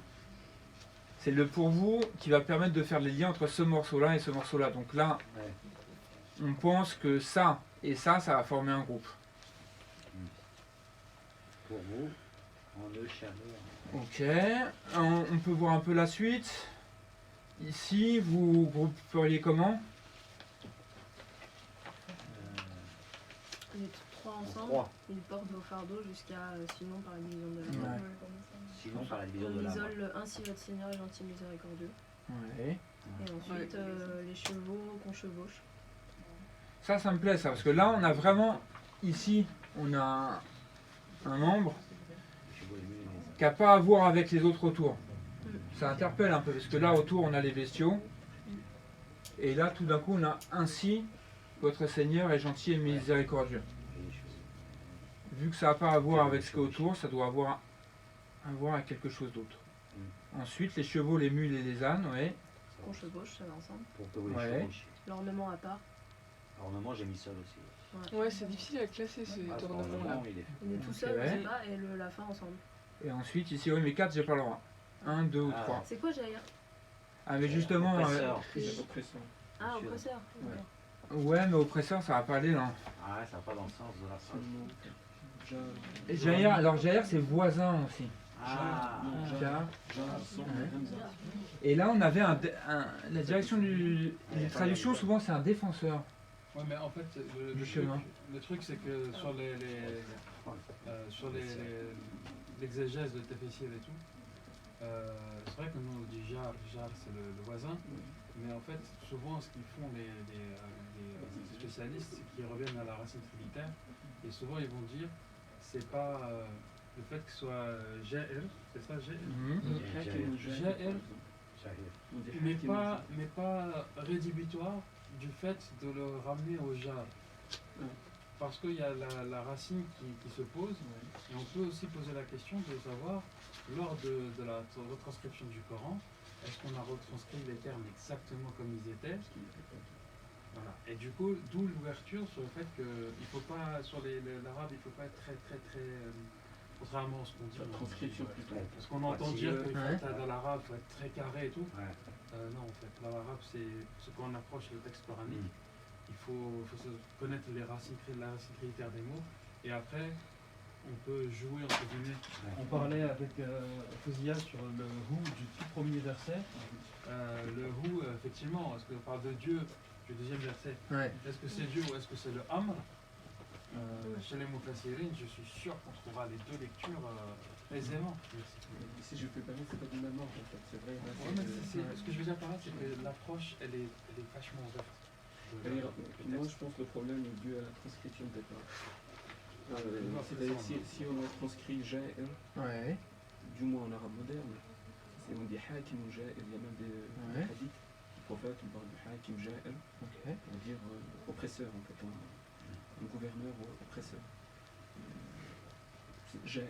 c'est le pour vous qui va permettre de faire les liens entre ce morceau-là et ce morceau-là. Donc là, Ouais. on pense que ça et ça va former un groupe. Pour vous, en le chaleur. Ok, on peut voir un peu la suite. Ici, vous grouperiez comment? Les trois ensemble, Trois. ils portent vos fardeaux jusqu'à sinon par la division de la Ouais. Sinon, par la division de On la main. isole ainsi votre Seigneur est gentil miséricordieux. Ouais. Et ensuite les chevaux qu'on chevauche. Ça me plaît ça, parce que là, on a vraiment, ici, on a un membre Je vois les mules et les qui n'a pas à voir avec les autres autour. Ça interpelle un peu, parce que là, autour, on a les bestiaux. Et là, tout d'un coup, on a ainsi, votre Seigneur est gentil et miséricordieux. et les chevaux. Vu que ça n'a pas à voir avec ce qui est autour, ça doit avoir à voir avec quelque chose d'autre. Ensuite, les chevaux, les mules et les ânes, ouais. Qu'on chevauche, ça va ensemble. Pour que vous les Ouais. chevauchiez. L'ornement à part. Ornement, j'ai mis seul aussi. Ouais, c'est difficile à classer ces Ah, ornements-là. ornement, il est On est tout Ok. seul, on sait pas, et la fin ensemble. Et ensuite, ici, oui, mais 4, j'ai pas le droit. 1, 2 ou Ah. 3. C'est quoi Jair? Ah, mais justement, Oppresseur. Ah, Monsieur. oppresseur. ouais, mais oppresseur, ça va pas aller là. Ah ouais, ça va pas dans le sens de la phrase. Et Jair, alors Jair, c'est voisin aussi. Ah, Jair. Et là, on avait la direction les traductions, souvent, c'est un défenseur. Ouais, mais en fait, Du chemin. le truc, c'est que sur l'exégèse de Tefessir et tout, c'est vrai que nous on dit Jar c'est le voisin, mais en fait, souvent ce qu'ils font les spécialistes, c'est qu'ils reviennent à la racine trinitaire, et souvent ils vont dire, c'est pas le fait que ce soit Ja'el, c'est ça Ja'el, mais pas rédhibitoire du fait de le ramener au Jar. Parce qu'il y a la racine qui se pose, et on peut aussi poser la question de savoir, lors de la retranscription du Coran, est-ce qu'on a retranscrit les termes exactement comme ils étaient? Voilà. Et du coup, d'où l'ouverture sur le fait qu'il faut pas, sur l'arabe, il ne faut pas être très Contrairement à ce qu'on dit. La transcription plutôt. Parce qu'on entend dire que Ouais. dans l'arabe, il faut être très carré et tout. Ouais. Non, en fait, dans l'arabe, c'est ce qu'on approche le texte coranique. Il faut connaître la racine critère des mots. Et après, on peut jouer entre guillemets. On parlait avec Fouzia sur le hu du tout premier verset. Le hu, effectivement, est-ce qu'on parle de Dieu du deuxième verset? Ouais. Est-ce que c'est Dieu ou est-ce que c'est le amr? Chez les Mufassirin, je suis sûr qu'on trouvera les deux lectures aisément. Si je peux pas dire, c'est pas du même ordre en fait. C'est vrai. Là, Ouais, mais ce que je veux dire par là, c'est que l'approche, elle est vachement ouverte. Moi, je pense que le problème est dû à la transcription de départ. C'est-à-dire si on a transcrit Ja'ir, Ouais. du moins en arabe moderne, c'est on dit Hakim ou Ja'ir. Il y a même des hadiths du prophète, on parle de Hakim Ja'ir pour dire oppresseur en fait, un gouverneur oppresseur. C'est Ja'ir.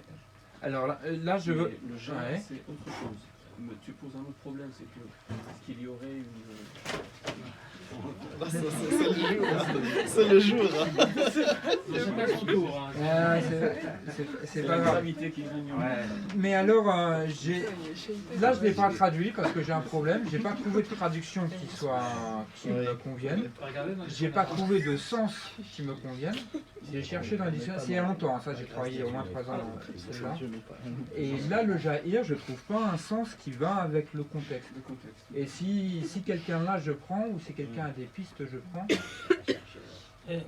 Alors là je veux. Mais le Ja'ir, Ouais. c'est autre chose. Mais tu poses un autre problème, c'est que est-ce qu'il y aurait une C'est le jour. C'est pas son tour. Hein. C'est pas grave. Mais alors, là je l'ai pas traduit parce que j'ai un problème. J'ai pas trouvé de traduction qui me convienne. J'ai pas trouvé de sens qui me convienne. J'ai cherché dans les dictionnaires, c'est il y a longtemps, hein, ça j'ai travaillé au moins 3 ans dans celle-là. Et là le Ja'ir, je trouve pas un sens qui va avec le contexte. Et si quelqu'un là je prends, ou si quelqu'un a des pistes je prends.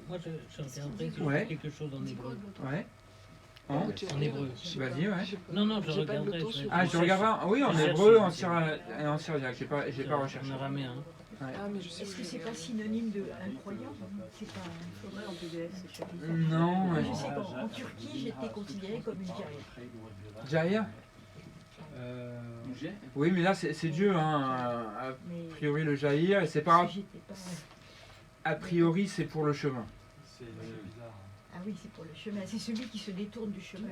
Moi, je regarderai si Ouais. quelque chose en hébreu. Ouais. Hein En hébreu. Vas-y, ouais. Non, je regarderai. Ah, je regarderai, oui, en hébreu, en syriaque, j'ai pas recherché. En araméen. Ah, mais je sais Est-ce que plus. c'est pas synonyme de incroyable? C'est pas. Il faudrait en PDF, c'est chapitre. Non, Moi, ouais. je sais qu'en Turquie, j'étais considérée comme une Ja'ir. Ja'ir. Oui, mais là c'est Dieu, hein. A priori le Ja'ir, et c'est pas. A priori c'est pour le chemin. C'est bizarre. Ah oui, c'est pour le chemin. C'est celui qui se détourne du chemin.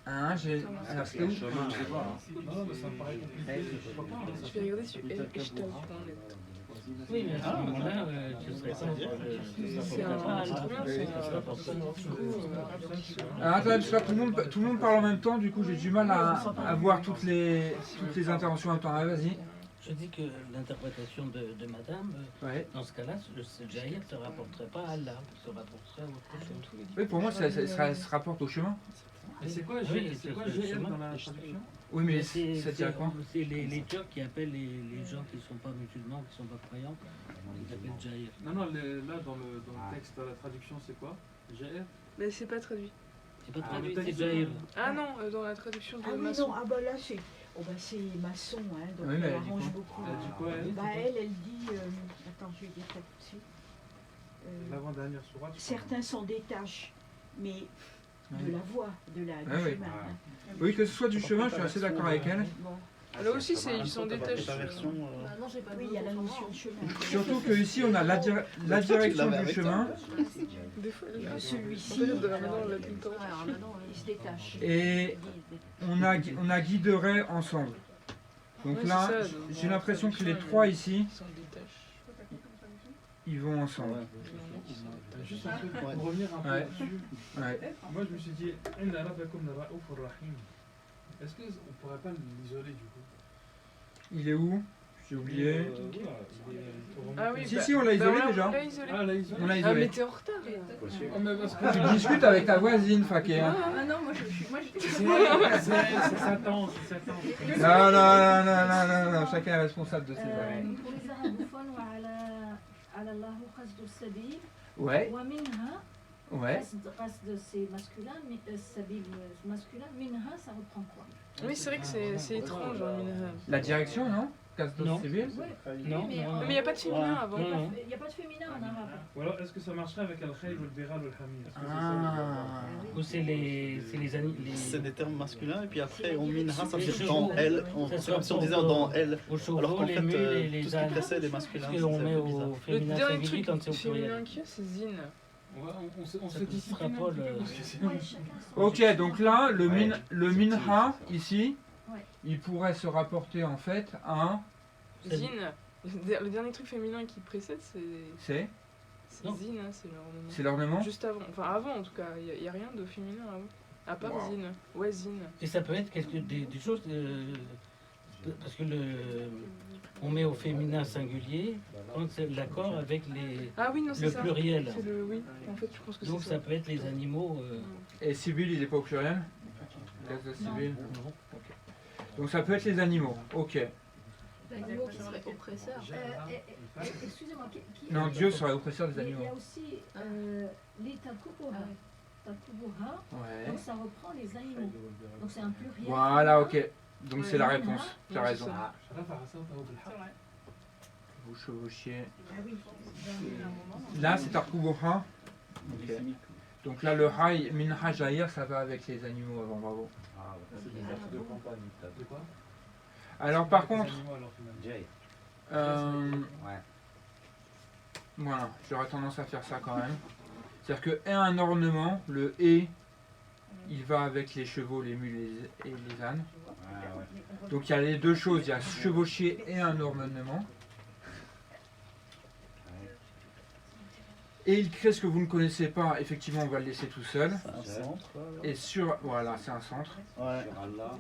Hein, j'ai. Alors c'était où? Non, mais ça me paraît compliqué. Je vais regarder sur Eshtal. Oui, mais à ce moment-là, ce serait ça. C'est un trop bien, Alors attends, parce que là, tout le monde parle en même temps, du coup j'ai du mal à voir toutes les interventions en même temps. Ah, vas-y. Je dis que l'interprétation de madame, dans ce cas-là, ce Ja'ir ne se rapporterait pas à Allah, se rapporterait à autre chose. Oui, pour moi ça se rapporte au chemin. Mais c'est quoi Ja'ir dans la traduction? Oui, mais c'est ça dirait quoi? C'est les Turcs qui appellent les gens qui ne sont pas musulmans, qui ne sont pas croyants, ils appellent Ja'ir. Non, là dans le texte, dans la traduction, c'est quoi? Ja'ir? Mais c'est pas traduit. C'est pas traduit, c'est Ja'ir. Ah non, dans la traduction de Ah oui, Masson. non, ah bah là c'est. Oh bah c'est maçon, hein, donc Oui, mais elle elle dit arrange quoi? beaucoup. Elle dit quoi, elle? Bah elle dit. Attends, je vais dire ça tout de suite. L'avant-dernière sourate. Certains s'en détachent, mais de la voie, du Ah chemin. oui. Hein. Oui, que ce soit du chemin, je suis assez d'accord avec elle. Là aussi, ils s'en détachent. Non, j'ai pas Oui, il y a la notion de chemin. Surtout que ici on a la direction du chemin Des fois, Celui-ci, en période de Ramadan, on l'a tout le temps. il se détache. et on a guiderait ensemble. Donc Ouais, là, c'est ça, j'ai l'impression que les trois ici, Ils s'en détachent. ils vont ensemble. Juste un truc, pour revenir un peu Ouais. là-dessus. Ouais. Moi, je me suis dit, Inna rabbakum la-ra'oufur rahim. Est-ce qu'on pourrait pas l'isoler du coup? Il est où? J'ai oublié. Ah oui, Si, on l'a isolé déjà. On l'a isolé. Ah, l'a isolé. On l'a Ah, isolé. mais t'es en retard là. Oh, mais parce que Tu discutes avec ta voisine, Faké. Hein. Ah non, moi je suis. c'est Satan, c'est Satan. Non, chacun est responsable de ses affaires. pour les arabophones, على الله قصد السبيل Ouais, ومنها ouais. قصد c'est masculin, mais السبيل masculin, منها ça reprend quoi? Oui, c'est vrai que c'est étrange, hein, Minham. La direction, non? Casse Non. civil. Non, mais non, Mais il n'y a pas de féminin avant. Non. il n'y a pas de féminin en arabe. Ou alors, est-ce que ça marcherait avec Al-Khayl ou le Biral ou le Hamir? Est-ce que c'est Ah. Ou c'est les C'est des termes masculins et puis après on minha, ça Les fait chevaux. dans elle. Ça C'est sera comme si on pour- disait dans elle. aux chevaux, Alors qu'en les fait, mules et tout les ce qui ânes. précède est masculin. Parce qu'on c'est met bizarre. au Le féminin dernier singulier truc quand c'est au féminin pluriel. qu'il y a, c'est Zine. on Ça se te discipline un sera pas petit peu le- parce que sinon- Ouais, chacun son- Ok, donc là, le minha, ici, Ouais. il pourrait se rapporter en fait à... Zine. Le dernier truc féminin qui précède, c'est C'est Non. Zine, hein, c'est l'ornement. C'est l'ornement. Juste avant, enfin avant en tout cas, il n'y a rien de féminin avant. À part Zine. Ouais, Zine. Et ça peut être des choses. Parce que on met au féminin singulier quand c'est l'accord avec Ah oui, non, c'est le ça. pluriel. C'est le oui. En fait, je pense que c'est Donc ça peut être les animaux. Et Sibyl, il n'est pas au pluriel? Gaz de Sibyl? Non. Ok. Donc ça peut être les animaux. Ok. L'animal qui serait oppresseur. Excusez-moi, Non, Dieu serait oppresseur des Il y animaux. a aussi les Takubura. Takubura, Ouais. donc ça reprend les animaux. Donc c'est un pluriel. Voilà, ok. Donc Ouais, c'est la il y en a. réponse. Tu as Ouais, raison. c'est ça. Vous chevauchiez. Ah oui. Là, c'est Tarkuboha. Ok. Donc là, le Hay, Minhaj Aïr, ça va avec les animaux avant, bravo. Ah, ouais. C'est des actes de campagne. De quoi? Alors par contre, Jay. voilà, j'aurais tendance à faire ça quand même. C'est-à-dire que et un ornement, le et, il va avec les chevaux, les mules et les ânes. Donc il y a les deux choses, il y a chevaucher et un ornement. Et il crée ce que vous ne connaissez pas, effectivement on va le laisser tout seul. C'est un centre. Et sur, voilà, c'est un centre. Ouais. Sur Allah.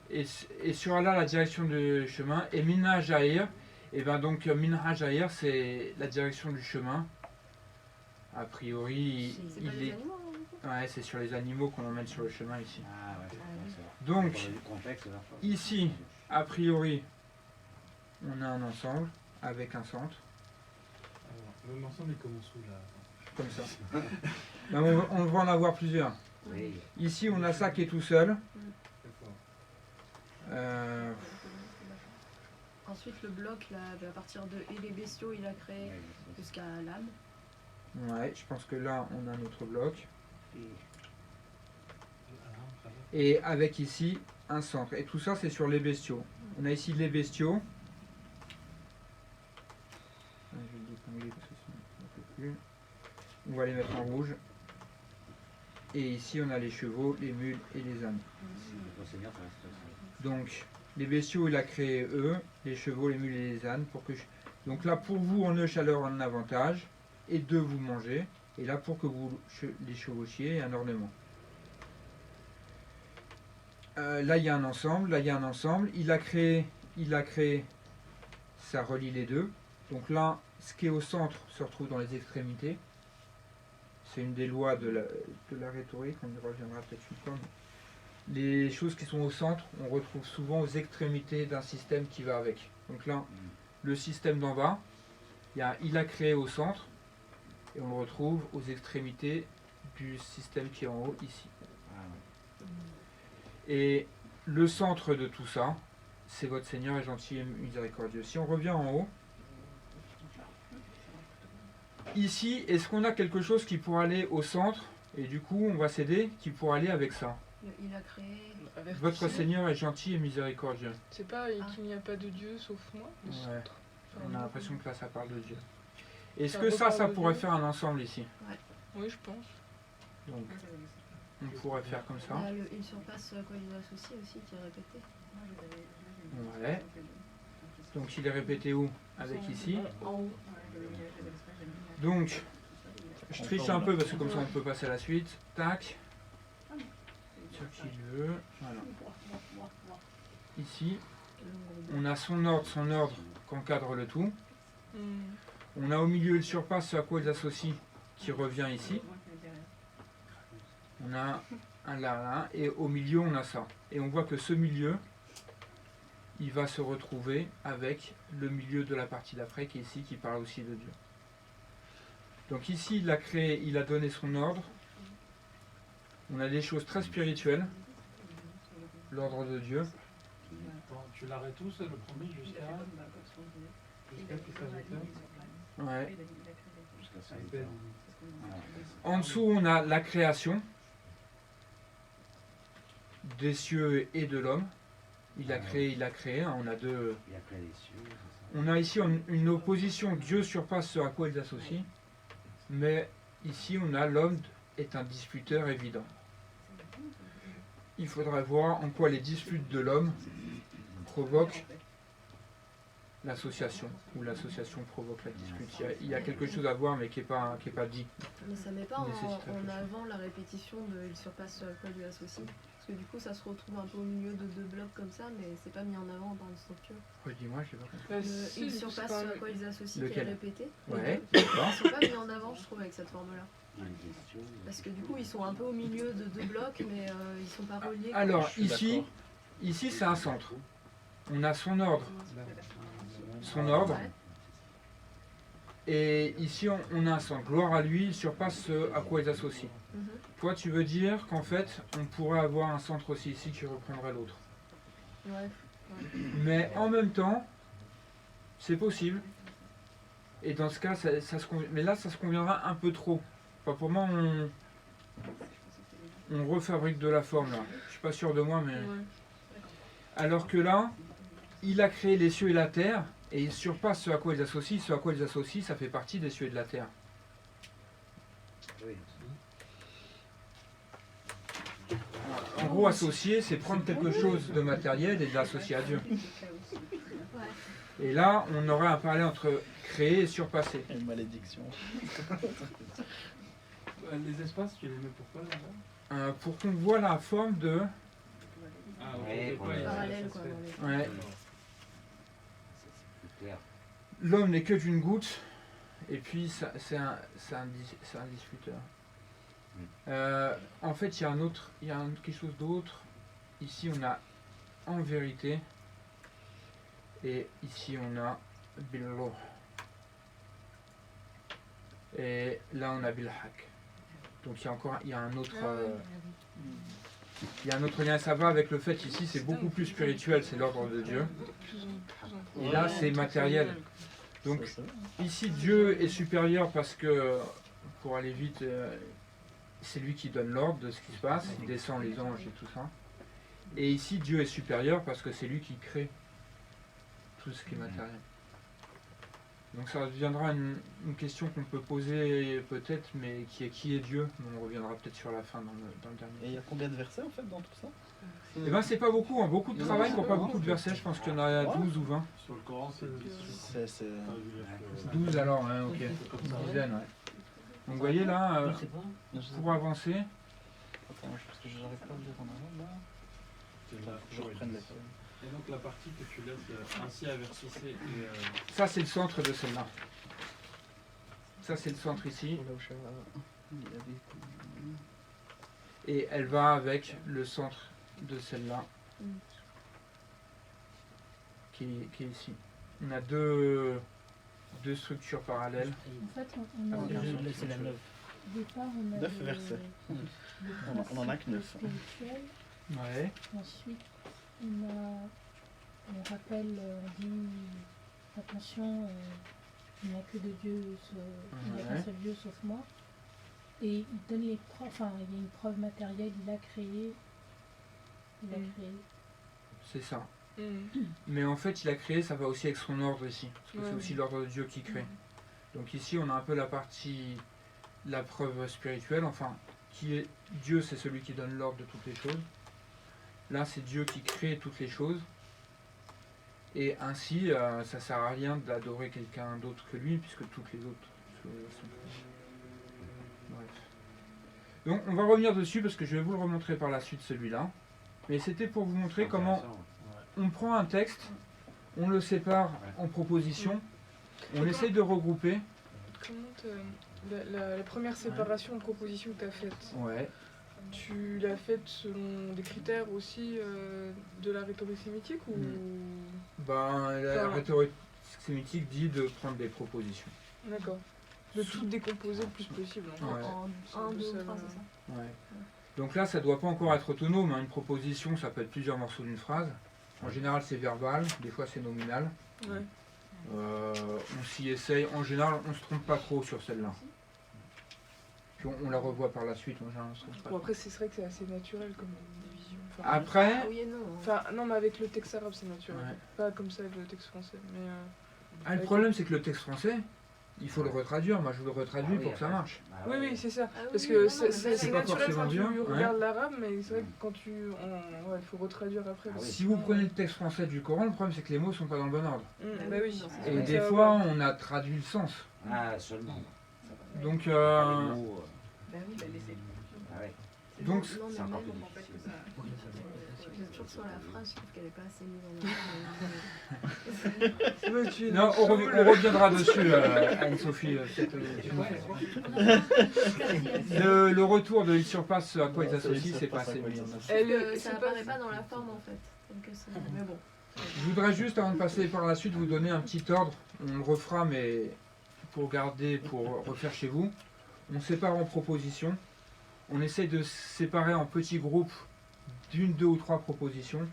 Et sur Allah, la direction du chemin. Et Minhaj Aïr, et ben donc Minhaj Aïr, c'est la direction du chemin. A priori, C'est pas les animaux, hein, du coup. ouais, c'est sur les animaux qu'on emmène sur le chemin ici. Ah ouais, c'est vrai. Donc, Pour le contexte, là. ici, a priori, on a un ensemble avec un centre, Alors, même ensemble, il commence où là? comme ça. Ben, on va en avoir plusieurs. Oui. Ici, on a ça qui est tout seul. D'accord. Ensuite, le bloc, là, à partir de et les bestiaux, il a créé jusqu'à l'âme. Ouais, je pense que là, on a notre bloc. Et Et avec ici, un centre. Et tout ça, c'est sur les bestiaux. On a ici les bestiaux. Ah, je vais le décongler parce que sinon, on ne peut plus. On va les mettre en rouge. Et ici, on a les chevaux, les mules et les ânes. le Seigneur, ça reste ça. Donc, les bestiaux, il a créé eux, les chevaux, les mules et les ânes. Donc là, pour vous, en chaleur, on a un avantage. Et de vous manger. Et là, pour que vous les chevauchiez, un ornement. Là, il y a un ensemble. Là, il y a un ensemble. Il a créé, ça relie les deux. Donc là, ce qui est au centre se retrouve dans les extrémités. C'est une des lois de la rhétorique. On y reviendra peut-être une fois. Les choses qui sont au centre, on retrouve souvent aux extrémités d'un système qui va avec. Donc là, le système d'en bas, il a créé au centre. Et on le retrouve aux extrémités du système qui est en haut, ici. Et le centre de tout ça, c'est votre Seigneur est gentil et miséricordieux. Si on revient en haut, ici, est-ce qu'on a quelque chose qui pourrait aller au centre, et du coup, on va s'aider, qui pourrait aller avec ça? Il a créé. Votre Seigneur est gentil et miséricordieux. C'est pas qu'il n'y a pas de Dieu sauf moi. Le Ouais. centre. On a l'impression que là, ça parle de Dieu. Est-ce Ça que ça reparle de pourrait Dieu. faire un ensemble ici? Oui, je pense. Donc, on pourrait faire comme ça. Il y a le il surpasse quoi il associe aussi qui est répété. Ouais. Donc, il est répété où? Avec ici. En haut. Donc, je triche un peu parce que comme ça on peut passer à la suite. Tac. Ce qu'il veut. Voilà. Ici, on a son ordre qu'encadre le tout. On a au milieu le surpasse, ce à quoi ils associent, qui revient ici. On a un là, et au milieu on a ça. Et on voit que ce milieu, il va se retrouver avec le milieu de la partie d'après qui est ici, qui parle aussi de Dieu. Donc ici, il a créé, il a donné son ordre. On a des choses très spirituelles. L'ordre de Dieu. Bon, tu l'arrêtes tous, le premier, jusqu'à qui s'arrête là? Ouais. Jusqu'à ça. Ben, En dessous, on a la création des cieux et de l'homme. Il a créé, hein, on a deux. Il a créé les cieux, c'est ça. On a ici une opposition, Dieu surpasse ce à quoi ils associent, mais ici on a l'homme est un disputeur évident. Il faudra voir en quoi les disputes de l'homme provoquent l'association, où l'association provoque la dispute. Il y a quelque chose à voir, mais qui est pas dit. Mais ça met pas en Nécessite réflexion. avant la répétition de il surpasse ce à quoi lui associe. Parce que du coup, ça se retrouve un peu au milieu de deux blocs comme ça, mais c'est pas mis en avant par une structure. Redis-moi, je sais pas compris. Bah, Le si, il c'est surpasse quand ce à même- quoi ils associent, qui est Lequel répété. Ouais, Ils d'accord. sont pas mis en avant, je trouve, avec cette forme-là. Parce que du coup, ils sont un peu au milieu de deux blocs, mais ils sont pas reliés. quoi. Alors, Je suis ici, d'accord. ici c'est un centre. On a son ordre. Son ordre. Ouais. Et ici, on a un centre. Gloire à lui, il surpasse ce à quoi ils associent. Mhm. Toi, tu veux dire qu'en fait, on pourrait avoir un centre aussi ici qui reprendrait l'autre. Ouais. Mais en même temps, c'est possible. Et dans ce cas, ça se convient. Mais là, ça se conviendra un peu trop. Enfin, pour moi, on refabrique de la forme là. Je suis pas sûr de moi, mais. Ouais. Alors que là, il a créé les cieux et la terre, et il surpasse ce à quoi ils associent. Ce à quoi ils associent, ça fait partie des cieux et de la terre. Oui. En gros, associer, c'est prendre quelque chose de matériel et de l'associer à Dieu. Et là, on aurait un parallèle entre créer et surpasser. Une malédiction. Les espaces, tu les mets pourquoi là-bas? Pour qu'on voit la forme de... Ah, Ouais, ok, pour ouais, les- Parallèle, ça se quoi, fait. dans les- Ouais, C'est clair. l'homme n'est que d'une goutte, et puis c'est un disputeur. En fait, il y a quelque chose d'autre. Ici, on a en vérité, et ici, on a billah. Et là, on a bilhaq. Donc, il y a un autre... il y a un autre lien, ça va avec le fait ici, c'est beaucoup plus spirituel, c'est l'ordre de Dieu. Et là, c'est matériel. Donc, Ça, ici, Dieu est supérieur parce que, pour aller vite, c'est lui qui donne l'ordre de ce qui se passe, il descend les anges et tout ça. Et ici, Dieu est supérieur parce que c'est lui qui crée tout ce qui est matériel. Donc ça deviendra une question qu'on peut poser peut-être, mais qui est Dieu. On reviendra peut-être sur la fin dans le Et dernier. il y a combien de versets en fait dans tout ça? Eh ben c'est pas beaucoup, hein. Beaucoup de travail pour pas beaucoup de versets, je pense qu'il y en a 12 ou 20. Sur le Coran, c'est C'est 12 alors, hein, ok. Une dizaine, ouais. Donc vous voyez là, Je sais pas. pour avancer, Attends, parce que j'arrive pas à le lire en avant là. Je reprenne les feuilles. Et donc la partie que tu laisses ainsi avertissée et ça c'est le centre de celle-là. Ça c'est le centre ici, Là où je suis, il y avait- et elle va avec le centre de celle-là, qui est ici. On a deux structures parallèles. En fait, on a Ah, Je vais laisser la 9. au départ, on a 9 versets. On en a que 9. spirituel. Ouais. Ensuite, on rappelle, on dit attention, il n'y a que de Dieu, il n'y a qu'un Ouais. seul Dieu sauf moi. Et il donne les preuves, enfin il y a une preuve matérielle, il a créé. C'est ça. Mhm. Mais en fait, il a créé, ça va aussi avec son ordre ici. Parce que c'est Ouais. aussi l'ordre de Dieu qui crée. Donc ici, on a un peu la partie, la preuve spirituelle, enfin, qui est Dieu, c'est celui qui donne l'ordre de toutes les choses. Là, c'est Dieu qui crée toutes les choses. Et ainsi, ça sert à rien d'adorer quelqu'un d'autre que lui, puisque toutes les autres sont... Bref. Donc, on va revenir dessus, parce que je vais vous le remontrer par la suite, celui-là. Mais c'était pour vous montrer comment on prend un texte, on le sépare en propositions, on essaye de regrouper. Comment la première séparation de propositions que tu as faite, Ouais. tu l'as faite selon des critères aussi de la rhétorique sémitique ou... Ben, la Enfin, rhétorique sémitique dit de prendre des propositions. D'accord. De tout décomposer le plus possible. En Ouais. fait. En un, De deux, ça, trois, c'est ça. Ouais. Donc là, ça doit pas encore être autonome, hein. Une proposition, ça peut être plusieurs morceaux d'une phrase. En général, c'est verbal, des fois c'est nominal. Ouais. On s'y essaye. En général, on se trompe pas trop sur celle-là. Puis on la revoit par la suite. En général, on se trompe pas Bon, trop. après, c'est vrai que c'est assez naturel comme division. Enfin, Après, Ah oui et non. hein. enfin, non, mais avec le texte arabe, c'est naturel. Ouais. Pas comme ça avec le texte français. Mais, le problème, c'est que le texte français, Il faut le retraduire, moi je vous le retraduis pour que ça marche. Oui, oui, c'est ça. Ah oui, Parce oui, que non, c'est mais ça, c'est pas naturel forcément quand tu bien, regardes l'arabe, mais c'est vrai que quand ouais, il faut retraduire après. parce Si que vous sinon, prenez le texte français du Coran, le problème c'est que les mots sont pas dans le bon ordre. Bah oui. Et Donc, des ça fois, va. on a traduit le sens. Ah, seulement. Donc, Les mots, Bah oui, bah laissez. ah ouais. donc Non, mais c'est encore même, plus En fait, que ça. j'ai toujours sur la phrase, je trouve qu'elle est pas assez mise en avant. non, on reviendra dessus, Anne-Sophie. Le retour de Il surpasse ce à quoi ils associent, c'est pas assez mis en avant. Ça apparaît pas dans la forme en fait. Donc, mais bon. Je voudrais juste, avant de passer par la suite, vous donner un petit ordre. On le refera, mais pour garder, pour refaire chez vous. On sépare en propositions. On essaie de séparer en petits groupes d'une, deux ou trois propositions.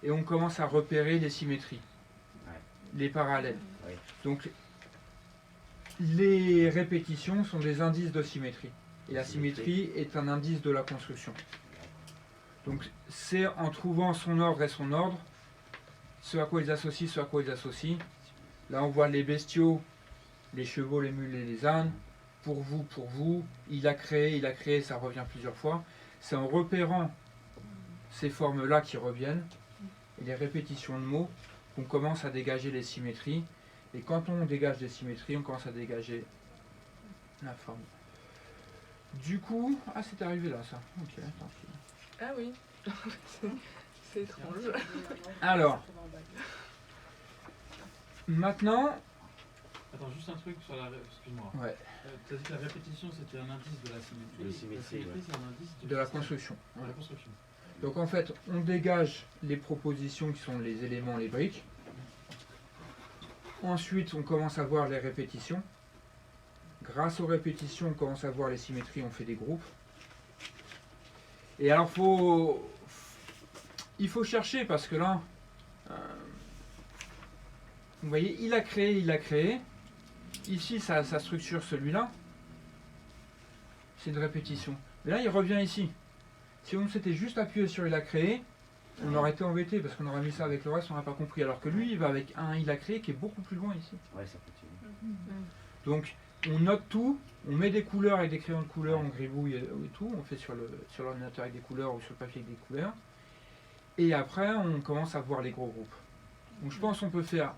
Et on commence à repérer les symétries, les parallèles. Donc, les répétitions sont des indices de symétrie. Et la symétrie est un indice de la construction. Donc, c'est en trouvant son ordre et son ordre, ce à quoi ils associent, ce à quoi ils associent. Là, on voit les bestiaux, les chevaux, les mules et les ânes. Pour vous, il a créé, ça revient plusieurs fois. C'est en repérant ces formes-là qui reviennent, et les répétitions de mots, qu'on commence à dégager les symétries. Et quand on dégage des symétries, on commence à dégager la forme. Du coup, ah c'est arrivé là ça. Ok, tranquille. Ah oui. C'est étrange. Alors, maintenant, Attends, juste un truc sur la. Excuse-moi. ouais, Tu as dit que la répétition c'était un indice de la symétrie. De symétrie, La symétrie ouais. c'est un indice de la construction. de la construction. Donc en fait, on dégage les propositions qui sont les éléments, les briques. Ensuite, on commence à voir les répétitions. Grâce aux répétitions, on commence à voir les symétries, on fait des groupes. Et alors, il faut chercher parce que là, vous voyez, il a créé. Ici, ça structure celui-là. C'est une répétition. Mais là, il revient ici. Si on s'était juste appuyé sur il a créé, on aurait été embêté parce qu'on aurait mis ça avec le reste, on n'aurait pas compris. Alors que lui, il va avec un il a créé qui est beaucoup plus loin ici. Ouais, ça continue. Donc, on note tout, on met des couleurs avec des crayons de couleur, on gribouille et tout, on fait sur l'ordinateur avec des couleurs ou sur le papier avec des couleurs. Et après, on commence à voir les gros groupes. Donc, je pense qu'on peut faire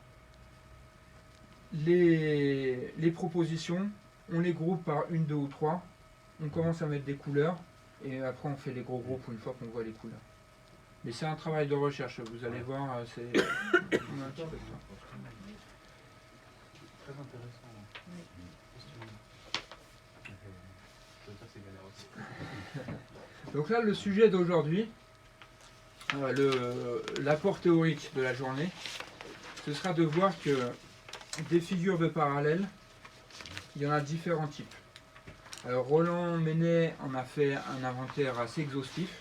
les propositions, on les groupe par une, deux ou trois, on commence à mettre des couleurs, et après on fait les gros groupes une fois qu'on voit les couleurs. Mais c'est un travail de recherche, vous allez voir, c'est un petit peu de temps. Très intéressant. Je veux dire, c'est galère aussi. Donc là, le sujet d'aujourd'hui, l'apport théorique de la journée, ce sera de voir que des figures de parallèles, il y en a différents types. Alors Roland Ménet en a fait un inventaire assez exhaustif,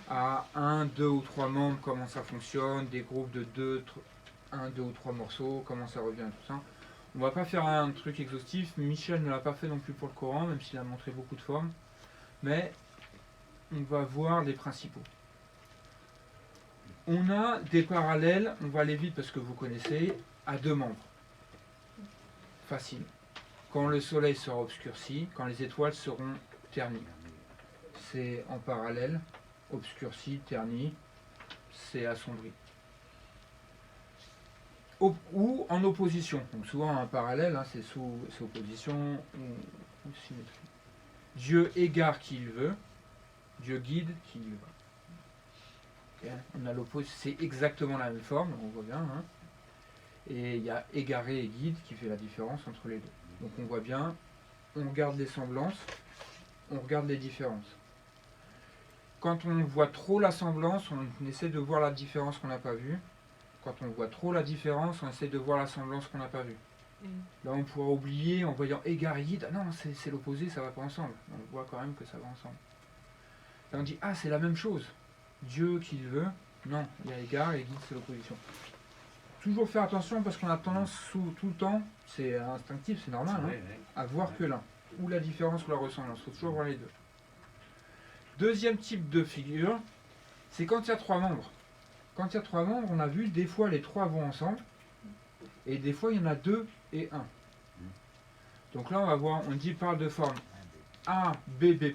à 1, 2 ou 3 membres, comment ça fonctionne, des groupes de 1, 2 ou 3 morceaux, comment ça revient, tout ça. On va pas faire un truc exhaustif, Michel ne l'a pas fait non plus pour le Coran, même s'il a montré beaucoup de formes, mais on va voir les principaux. On a des parallèles, on va aller vite parce que vous connaissez, à 2 membres. Facile. Quand le soleil sera obscurci, quand les étoiles seront ternies. C'est en parallèle, obscurci, terni, c'est assombri. Ou en opposition. Donc souvent en parallèle, hein, c'est opposition ou symétrie. Dieu égare qui il veut, Dieu guide qui il veut. Okay. On a l'opposé, c'est exactement la même forme, on voit bien. Hein. Et il y a égaré et guide qui fait la différence entre les deux. Donc on voit bien, on regarde les semblances, on regarde les différences. Quand on voit trop la semblance, on essaie de voir la différence qu'on n'a pas vue. Quand on voit trop la différence, on essaie de voir la semblance qu'on n'a pas vue. Là on pourra oublier en voyant égard et guide, ah non c'est l'opposé, ça va pas ensemble. On voit quand même que ça va ensemble. Là on dit, ah c'est la même chose, Dieu qui le veut, non, il y a égard et guide c'est l'opposition. Toujours faire attention parce qu'on a tendance tout le temps, c'est instinctif, c'est normal, hein, à voir que l'un, ou la différence ou la ressemblance, il faut toujours voir les deux. Deuxième type de figure, c'est quand il y a 3 membres. Quand il y a 3 membres, on a vu, des fois les 3 vont ensemble, et des fois il y en a 2 et 1. Donc là, on va voir, parle de forme A, B, B',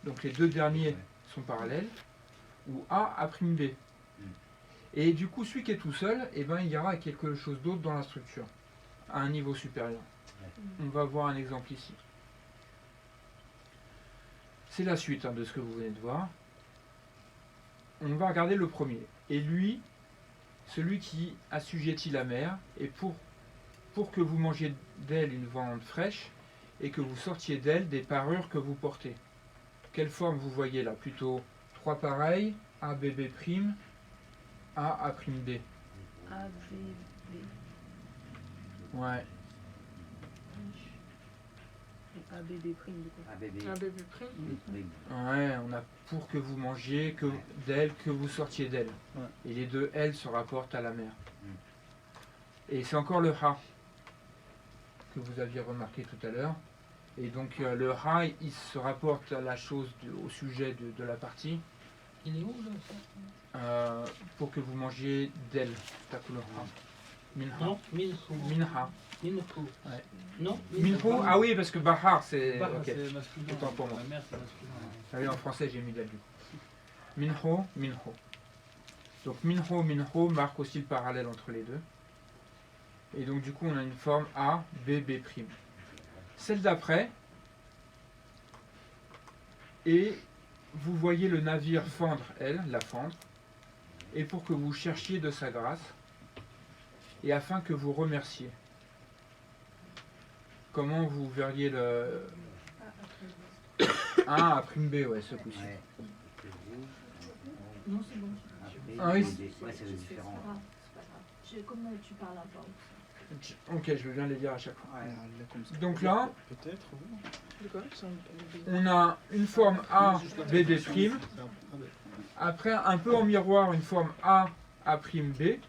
donc les deux derniers sont parallèles, ou A, A', B. Et du coup, celui qui est tout seul, eh ben, il y aura quelque chose d'autre dans la structure, à un niveau supérieur. On va voir un exemple ici. C'est la suite de ce que vous venez de voir. On va regarder le premier. Et lui, celui qui assujettit la mer, et pour que vous mangiez d'elle une viande fraîche, et que vous sortiez d'elle des parures que vous portez. Quelle forme vous voyez là? Plutôt 3 pareils, A, B, B', A, A', B. A, B, B. Ouais. A, B, B', du coup. Un bébé. Un bébé pris. Ouais, on a pour que vous mangiez d'elle, que vous sortiez d'elle. Ouais. Et les deux L se rapportent à la mer. Et c'est encore le Ha que vous aviez remarqué tout à l'heure. Et donc le Ha, il se rapporte à la chose, au sujet de la partie. Il est où là? Pour que vous mangiez d'elle. Takulu Ha. Minha. Non, Minho. Minha. Minho. Ouais. Non, Minho, ah oui, parce que Bahar, c'est. Bahar, Ok. c'est masculin. Autant pour moi. La mère, c'est masculin. Ah oui, en français, j'ai mis d'elle du coup. Minho, Minho. Donc Minho marque aussi le parallèle entre les deux. Et donc du coup, on a une forme A, B, B'. Celle d'après, et vous voyez le navire fendre, elle, la fendre, et pour que vous cherchiez de sa grâce, et afin que vous remerciez. Comment vous verriez le A, A', B, ouais, ce coup-ci. Ouais. Non, c'est bon. Ah oui. Ouais, c'est différent. Ah, c'est pas grave. Comme tu parles un peu. Ok, je veux bien les lire à chaque fois. Ouais. Comme ça. Donc là, Peut-être. De quoi? on a une forme A, B, B'. C'est Après, un peu en miroir, une forme A, A', B.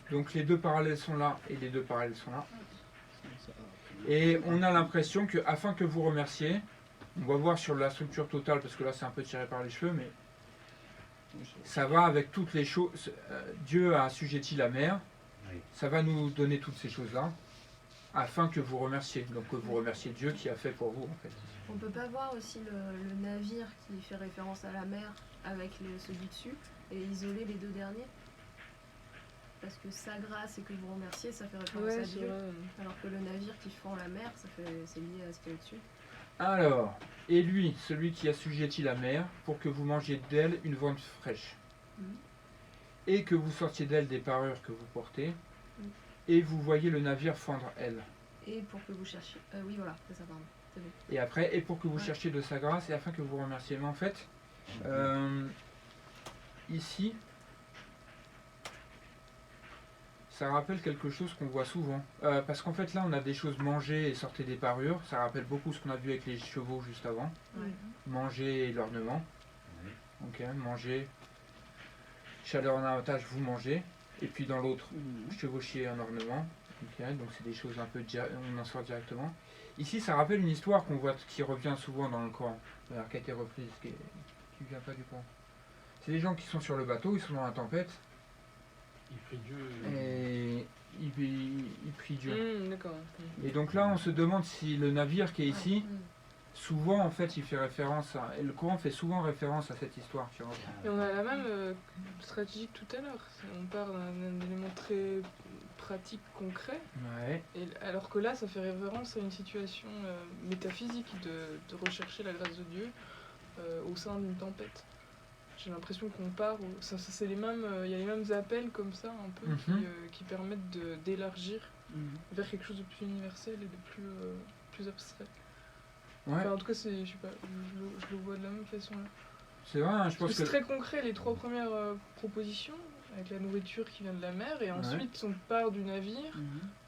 Donc les deux parallèles sont là et les deux parallèles sont là. Et on a l'impression que, afin que vous remerciez, on va voir sur la structure totale, parce que là c'est un peu tiré par les cheveux, mais ça va avec toutes les choses. Dieu a assujetti la mer, Oui. ça va nous donner toutes ces choses-là, afin que vous remerciez. Donc que vous remerciez Dieu qui a fait pour vous en fait. On peut pas voir aussi le navire qui fait référence à la mer avec ceux du dessus et isoler les deux derniers? Parce que sa grâce et que vous remerciez, ça fait référence à Dieu. Alors que le navire qui fend la mer, c'est lié à ce qu'il y a au-dessus. Alors, et lui, celui qui assujettit la mer, pour que vous mangiez d'elle une viande fraîche, et que vous sortiez d'elle des parures que vous portez, et vous voyez le navire fendre elle. Et pour que vous cherchiez... oui, voilà, c'est ça, pardon. C'est bon. Et après, et pour que vous cherchiez de sa grâce, et afin que vous remerciez. Mais en fait, ici, ça rappelle quelque chose qu'on voit souvent. Parce qu'en fait, là, on a des choses manger et sortir des parures. Ça rappelle beaucoup ce qu'on a vu avec les chevaux juste avant. Ouais. Manger et l'ornement. Ok, manger, chaleur en avantage, vous mangez. Et puis dans l'autre, chevaucher un ornement. Ok, donc c'est des choses un peu, on en sort directement. Ici, ça rappelle une histoire qu'on voit, qui revient souvent dans le Coran, qui a été reprise, qui vient pas du Coran. C'est des gens qui sont sur le bateau, ils sont dans la tempête. Il prie Dieu. Et il prie Dieu. D'accord. Et donc là, on se demande si le navire qui est ici, souvent en fait, il fait référence à. Et le Coran fait souvent référence à cette histoire. Qui revient. Et on a la même stratégie que tout à l'heure. On part d'un élément très pratique, concret. Ouais. Et alors que là, ça fait référence à une situation métaphysique de rechercher la grâce de Dieu au sein d'une tempête. J'ai l'impression qu'on part, c'est les mêmes, il y a les mêmes appels comme ça un peu qui permettent d'élargir vers quelque chose de plus universel et de plus abstrait. Ouais. Enfin, en tout cas, je sais pas, je le vois de la même façon là. C'est vrai, hein, je pense que c'est très concret les trois premières propositions avec la nourriture qui vient de la mer et ensuite on part du navire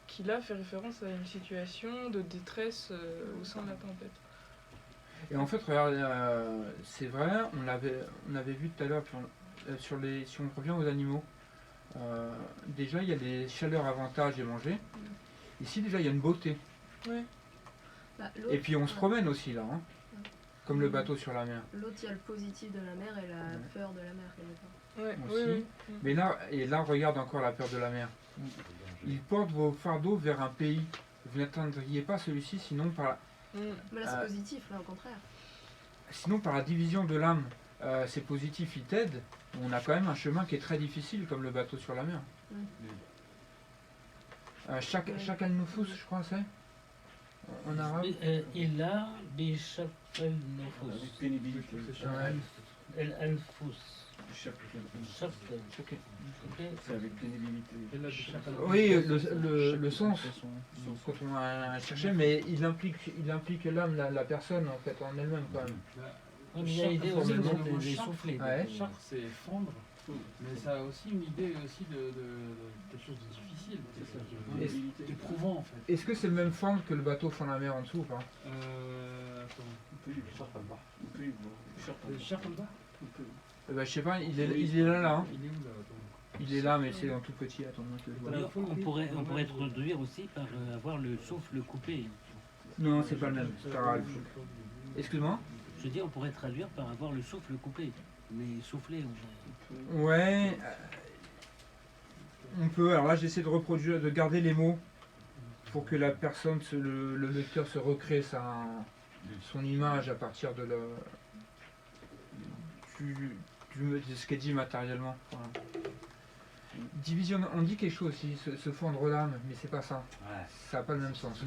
qui là fait référence à une situation de détresse au sein de la tempête. Et en fait, regarde, c'est vrai, on avait vu tout à l'heure, si on revient aux animaux, déjà il y a des chaleurs avantages et manger. Ici déjà il y a une beauté. Ouais. Bah, et puis on se promène aussi là, hein, comme le bateau sur la mer. L'autre, il y a le positif de la mer et la peur de la mer. Aussi. Mais là, regarde encore la peur de la mer. Ils portent vos fardeaux vers un pays vous n'atteindriez pas celui-ci sinon par Mais là, c'est positif, là, au contraire. sinon par la division de l'âme. C'est positif, il t'aide. On a quand même un chemin qui est très difficile, comme le bateau sur la mer. Chaque al-nufus, je crois, c'est en arabe. Illa bi shaqal nufus. Avec pénibilité. Al-anfus. Chaque- Shaqal. C'est avec pénibilité. Oui, le sens, quand on a cherché, mais il implique l'âme, la personne en fait, en elle-même quand même. Oui, mais il y a l'idée aussi de souffler. Ouais. Char, c'est fondre, mais ça a aussi une idée aussi de quelque chose de difficile, d'éprouvant en fait. Est-ce que c'est le même fendre que le bateau fond la mer en dessous ou pas? Attends. On peut y voir. On peut y voir. Char en bas. On peut. Je sais pas, il est là, hein. Il est où là? Attends. Il est là, mais c'est en tout petit, attends-moi que je vois. On pourrait traduire aussi par avoir le souffle coupé. Non, c'est pas le même, c'est pas grave. Excuse-moi? Je dis, on pourrait traduire par avoir le souffle coupé. Mais souffler, on Ouais, on peut. Alors là, j'essaie de reproduire, de garder les mots pour que la personne, le lecteur se recrée son image à partir de ce qu'elle dit matériellement. Voilà. Division, on dit quelque chose aussi, se fondre l'âme, mais c'est pas ça. Ouais. Ça n'a pas le même sens.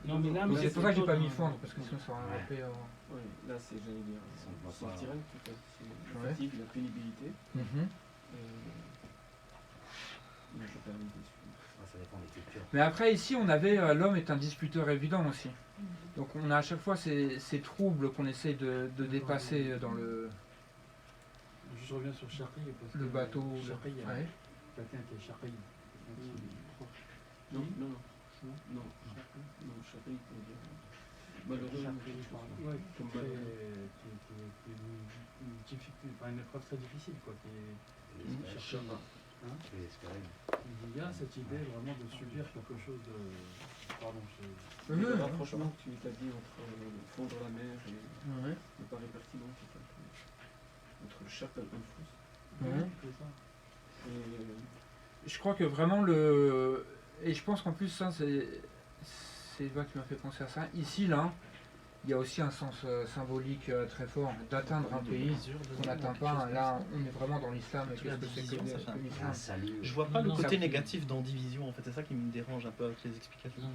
Non, mais là, Donc c'est pour ça que j'ai pas mis plutôt fondre, parce que sinon ça aurait un peu. Oui, là c'est, j'allais dire, c'est le tirage, c'est la fatigue, la pénibilité. Mais je perds l'idée. Ça dépend des cultures. Mais après, ici, on avait l'homme est un disputeur évident aussi. Donc on a à chaque fois ces troubles qu'on essaie de dépasser dans Je reviens sur Charpey. le bateau. Charpey, il y a Ouais. quelqu'un qui est Charpey. Non, Charpey, pour dire. Malheureux. Ouais, Comme qui est une difficulté, enfin, une épreuve très difficile, quoi. Chercheur. Hein? Il y a cette idée vraiment de subir quelque chose de. Pardon, Le rapprochement que tu établis entre fondre la mer et me paraît pertinent, entre le chap et le fous. Je crois que vraiment et je pense qu'en plus ça c'est Eva qui m'a fait penser à ça. Ici là, il y a aussi un sens symbolique très fort d'atteindre un pays qu'on n'atteint pas. Là, on est vraiment dans l'islam. Qu'est-ce que c'est que l'islam? Je vois pas le côté négatif dans division, en fait, c'est ça qui me dérange un peu avec les explications.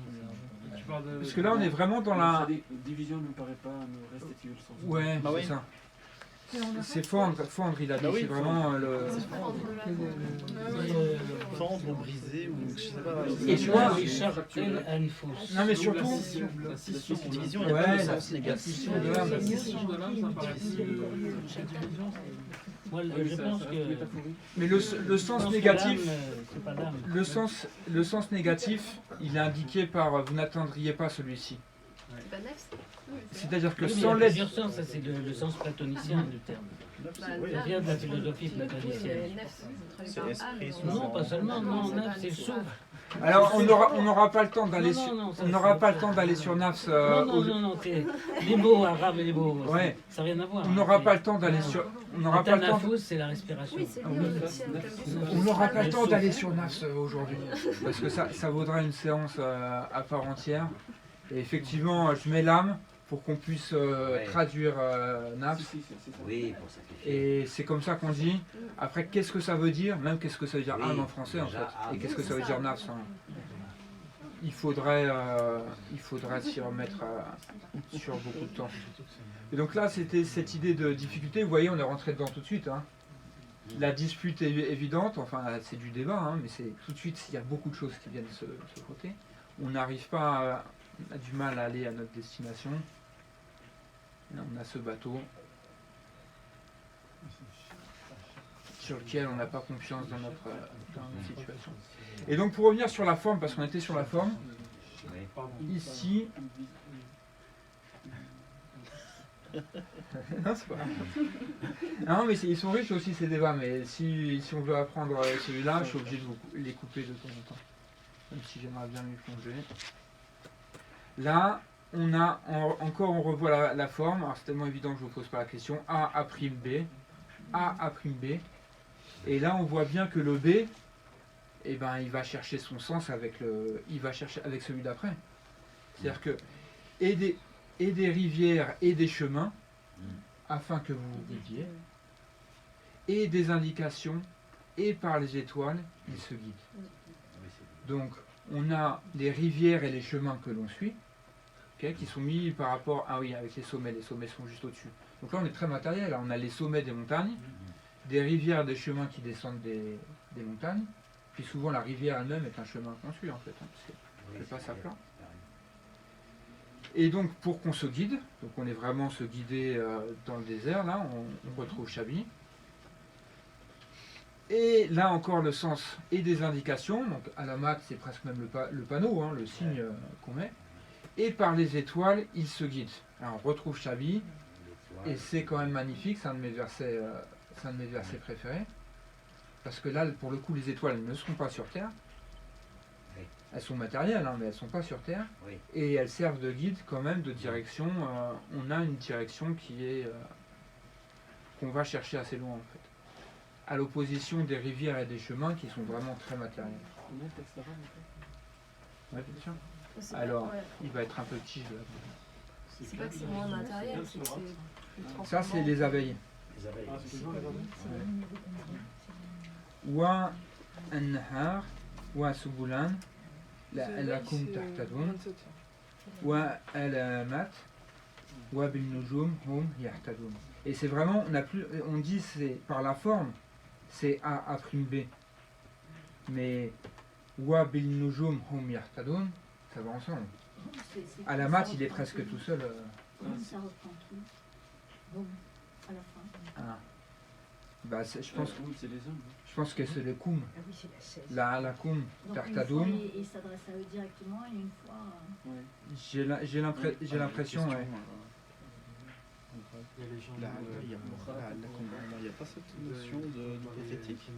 Parce que là, on est vraiment dans la division ne me paraît pas me restituer le sens. Ouais, bah c'est ça. C'est fendre, il a dit, c'est vraiment le. Fendre ou briser, ou je sais pas. Et tu vois, non mais surtout, la division, il y a ouais, pas de la sens négatif. scission de l'âme. La scission de l'âme, ça paraît division. Moi, je pense que. Mais le sens négatif, le sens négatif, il est indiqué par vous n'atteindriez pas celui-ci. C'est pas nefs? C'est-à-dire que Oui, mais sans il y a l'aide. plusieurs sens, ça c'est le sens platonicien du terme. Ça vient de la philosophie platonicienne. Non, pas seulement, non, nafs, c'est le souffle. Alors on n'aura pas le temps d'aller Non, sur, non, ça, on n'aura pas le temps d'aller sur nafs. Non, les mots arabes et les mots, Ouais. ça n'a rien à voir. On n'aura pas le temps d'aller sur. On n'aura pas le temps. Nafous, c'est la respiration. Oui, c'est lié aussi à On n'aura pas le temps d'aller sur nafs aujourd'hui parce que ça vaudra une séance à part entière. Et effectivement, je mets l'âme pour qu'on puisse traduire nafs. Oui, pour sacrifier. Et c'est comme ça qu'on dit. Après, qu'est-ce que ça veut dire? Même qu'est-ce que ça veut dire âme en français en fait. Et qu'est-ce que ça veut dire nafs? Il faudrait s'y remettre sur beaucoup de temps. Et donc là, c'était cette idée de difficulté. Vous voyez, on est rentré dedans tout de suite. Hein. La dispute est évidente. Enfin, c'est du débat, hein, mais c'est tout de suite. Il y a beaucoup de choses qui viennent se frotter. On n'arrive pas. On a du mal à aller à notre destination. Là, on a ce bateau sur lequel on n'a pas confiance dans notre situation. Et donc pour revenir sur la forme, parce qu'on était sur la forme, ici... non, c'est pas grave. Non, mais ils sont riches aussi ces débats, mais si on veut apprendre celui-là, je suis obligé de les couper de temps en temps. Même si j'aimerais bien lui plonger. Là, on a on revoit la forme. Alors c'est tellement évident que je ne vous pose pas la question. A, A', B. Et là, on voit bien que le B, eh ben, il va chercher son sens avec celui d'après. C'est-à-dire que et des rivières et des chemins, afin que vous vous guidiez, et des indications, et par les étoiles, il se guide. Donc, on a les rivières et les chemins que l'on suit, qui sont mis par rapport, ah oui, avec les sommets sont juste au-dessus. Donc là, on est très matériel, là, on a les sommets des montagnes, des rivières, des chemins qui descendent des montagnes, puis souvent la rivière elle-même est un chemin qu'on suit en fait, parce que c'est pas sa plat. Et donc pour qu'on se guide, donc on est vraiment se guider dans le désert, là on retrouve Chabi. Et là encore le sens et des indications, donc à la mat c'est presque même le panneau, hein, le signe qu'on met. Et par les étoiles, il se guide. Alors on retrouve Chabi, et c'est quand même magnifique, c'est un de mes versets préférés. Parce que là, pour le coup, les étoiles ne seront pas sur Terre. Elles sont matérielles, hein, mais elles ne sont pas sur Terre. Et elles servent de guide quand même, de direction. On a une direction qui est qu'on va chercher assez loin en fait. À l'opposition des rivières et des chemins qui sont vraiment très matériels. Ouais, bien sûr. Alors, il va être un peu petit. C'est pas que c'est moins matériel, c'est que c'est... Ça, c'est les abeilles. Les abeilles. Wa an-nahar wa subulan la'allakum tahtadun wa alamat wa bin nujum hum yahtadun. Et c'est vraiment, on dit c'est par la forme, c'est A' B. Mais wa bin nujum hum yahtadun, ça va ensemble. Alamat, il est presque tout seul. Ça reprend qui? Bon, à la fin. Ah. Bah, je pense que c'est le koum. La koum, Tartadoun. Il s'adresse à eux directement et une fois. J'ai l'impression, ouais. Il n'y a pas cette notion de prophétique.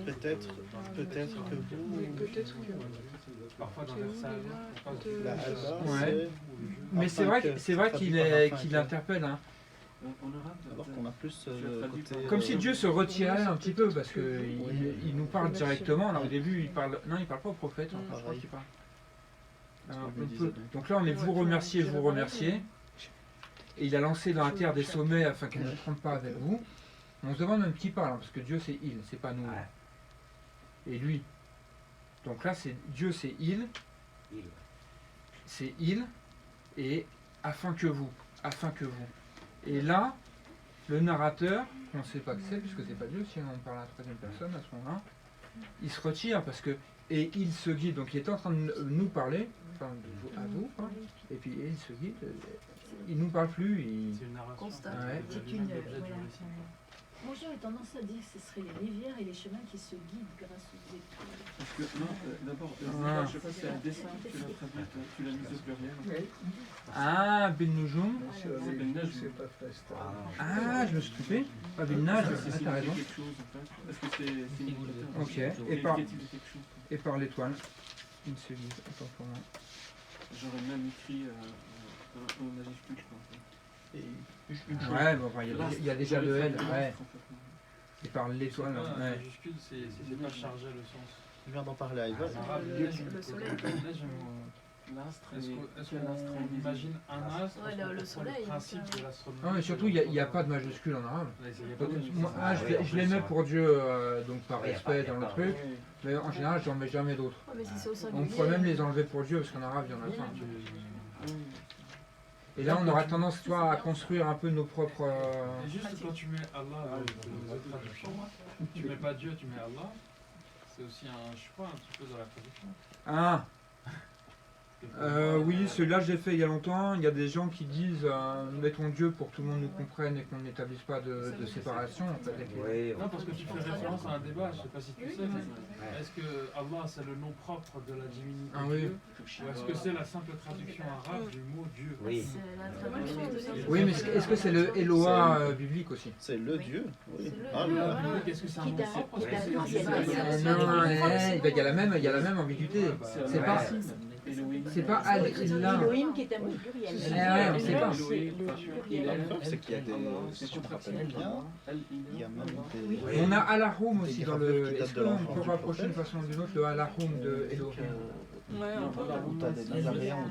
Peut-être que vous. Peut-être que. Parfois dans la halva, ouais. Mais c'est vrai qu'il interpelle. Hein. Alors qu'on a plus côté, comme si Dieu se retirait un petit peu parce que il nous parle directement. Alors, au début, il parle pas au prophète. Je crois qu'il parle. Donc là, on est vous remercier. Et il a lancé dans la terre des sommets afin qu'elle ne trompe pas avec vous. On se demande même qui parle, hein, parce que Dieu c'est il, c'est pas nous. Et lui. Donc là, c'est Dieu c'est il. C'est il. Et afin que vous. Et là, le narrateur, on ne sait pas que c'est, puisque c'est pas Dieu, si on parle à la troisième personne à ce moment-là, il se retire parce que. Et il se guide. Donc il est en train de nous parler, enfin à vous, quoi. Et puis il se guide. Il nous parle plus. C'est une narration. Ouais. C'est une. Moi j'aurais tendance à dire que ce serait les rivières et les chemins qui se guident grâce aux étoiles. Parce que, non, d'abord, je sais pas si c'est un dessin, tu l'as traduit, tu l'as mis au pluriel. Ah, Ben Noujoum. C'est Ben Najm. Ah, je me suis trompé. Pas Ben Najm, t'as raison. Est-ce que c'est significateur? Ok, et par l'étoile. Il se guide, autant pour moi. J'aurais même écrit un majuscule, quoi. Ouais, bon, enfin, il y a déjà le L, ouais. Et par l'étoile, ouais. Majuscule, c'est pas chargé le sens. Je viens d'en parler à Eva. Le soleil. Est-ce qu'on imagine un astre? Le soleil. Le principe de l'astronomie. Non, mais surtout, il n'y a pas de majuscule en arabe. Moi, je les mets pour Dieu, donc par respect dans le truc. Mais en général, j'en mets jamais d'autres. On pourrait même les enlever pour Dieu, parce qu'en arabe, il y en a plein. Et là, on aura tendance, toi, à construire un peu nos propres... Et juste quand tu mets Allah dans la traduction, tu mets pas Dieu, tu mets Allah. C'est aussi un choix un petit peu dans la traduction. Ah oui, celui-là je l'ai fait il y a longtemps. Il y a des gens qui disent mettons Dieu pour que tout le monde nous comprenne et qu'on n'établisse pas de séparation. En fait, non, parce que tu fais référence à un débat, je sais pas si tu sais, mais est-ce que Allah c'est le nom propre de la divinité Dieu, ou est-ce que c'est la simple traduction arabe du mot Dieu? Oui, mais est-ce que c'est le Eloah biblique aussi? C'est le Dieu. Oui. Est-ce que c'est un nom propre? Non, il y a la même ambiguïté. C'est pas. C'est pas Al-Illah. Elohim qui est un mot pluriel. On sait pas. C'est qu'il y a des. Si tu te rappelles bien, il y a même des. On a Al-Ahum aussi dans le. qui datent Est-ce de qu'on l'enfant peut du rapprocher d'une façon ou d'une autre le Al-Ahum de Elohim? Ouais, un peu. Où t'as des Nazaréens ou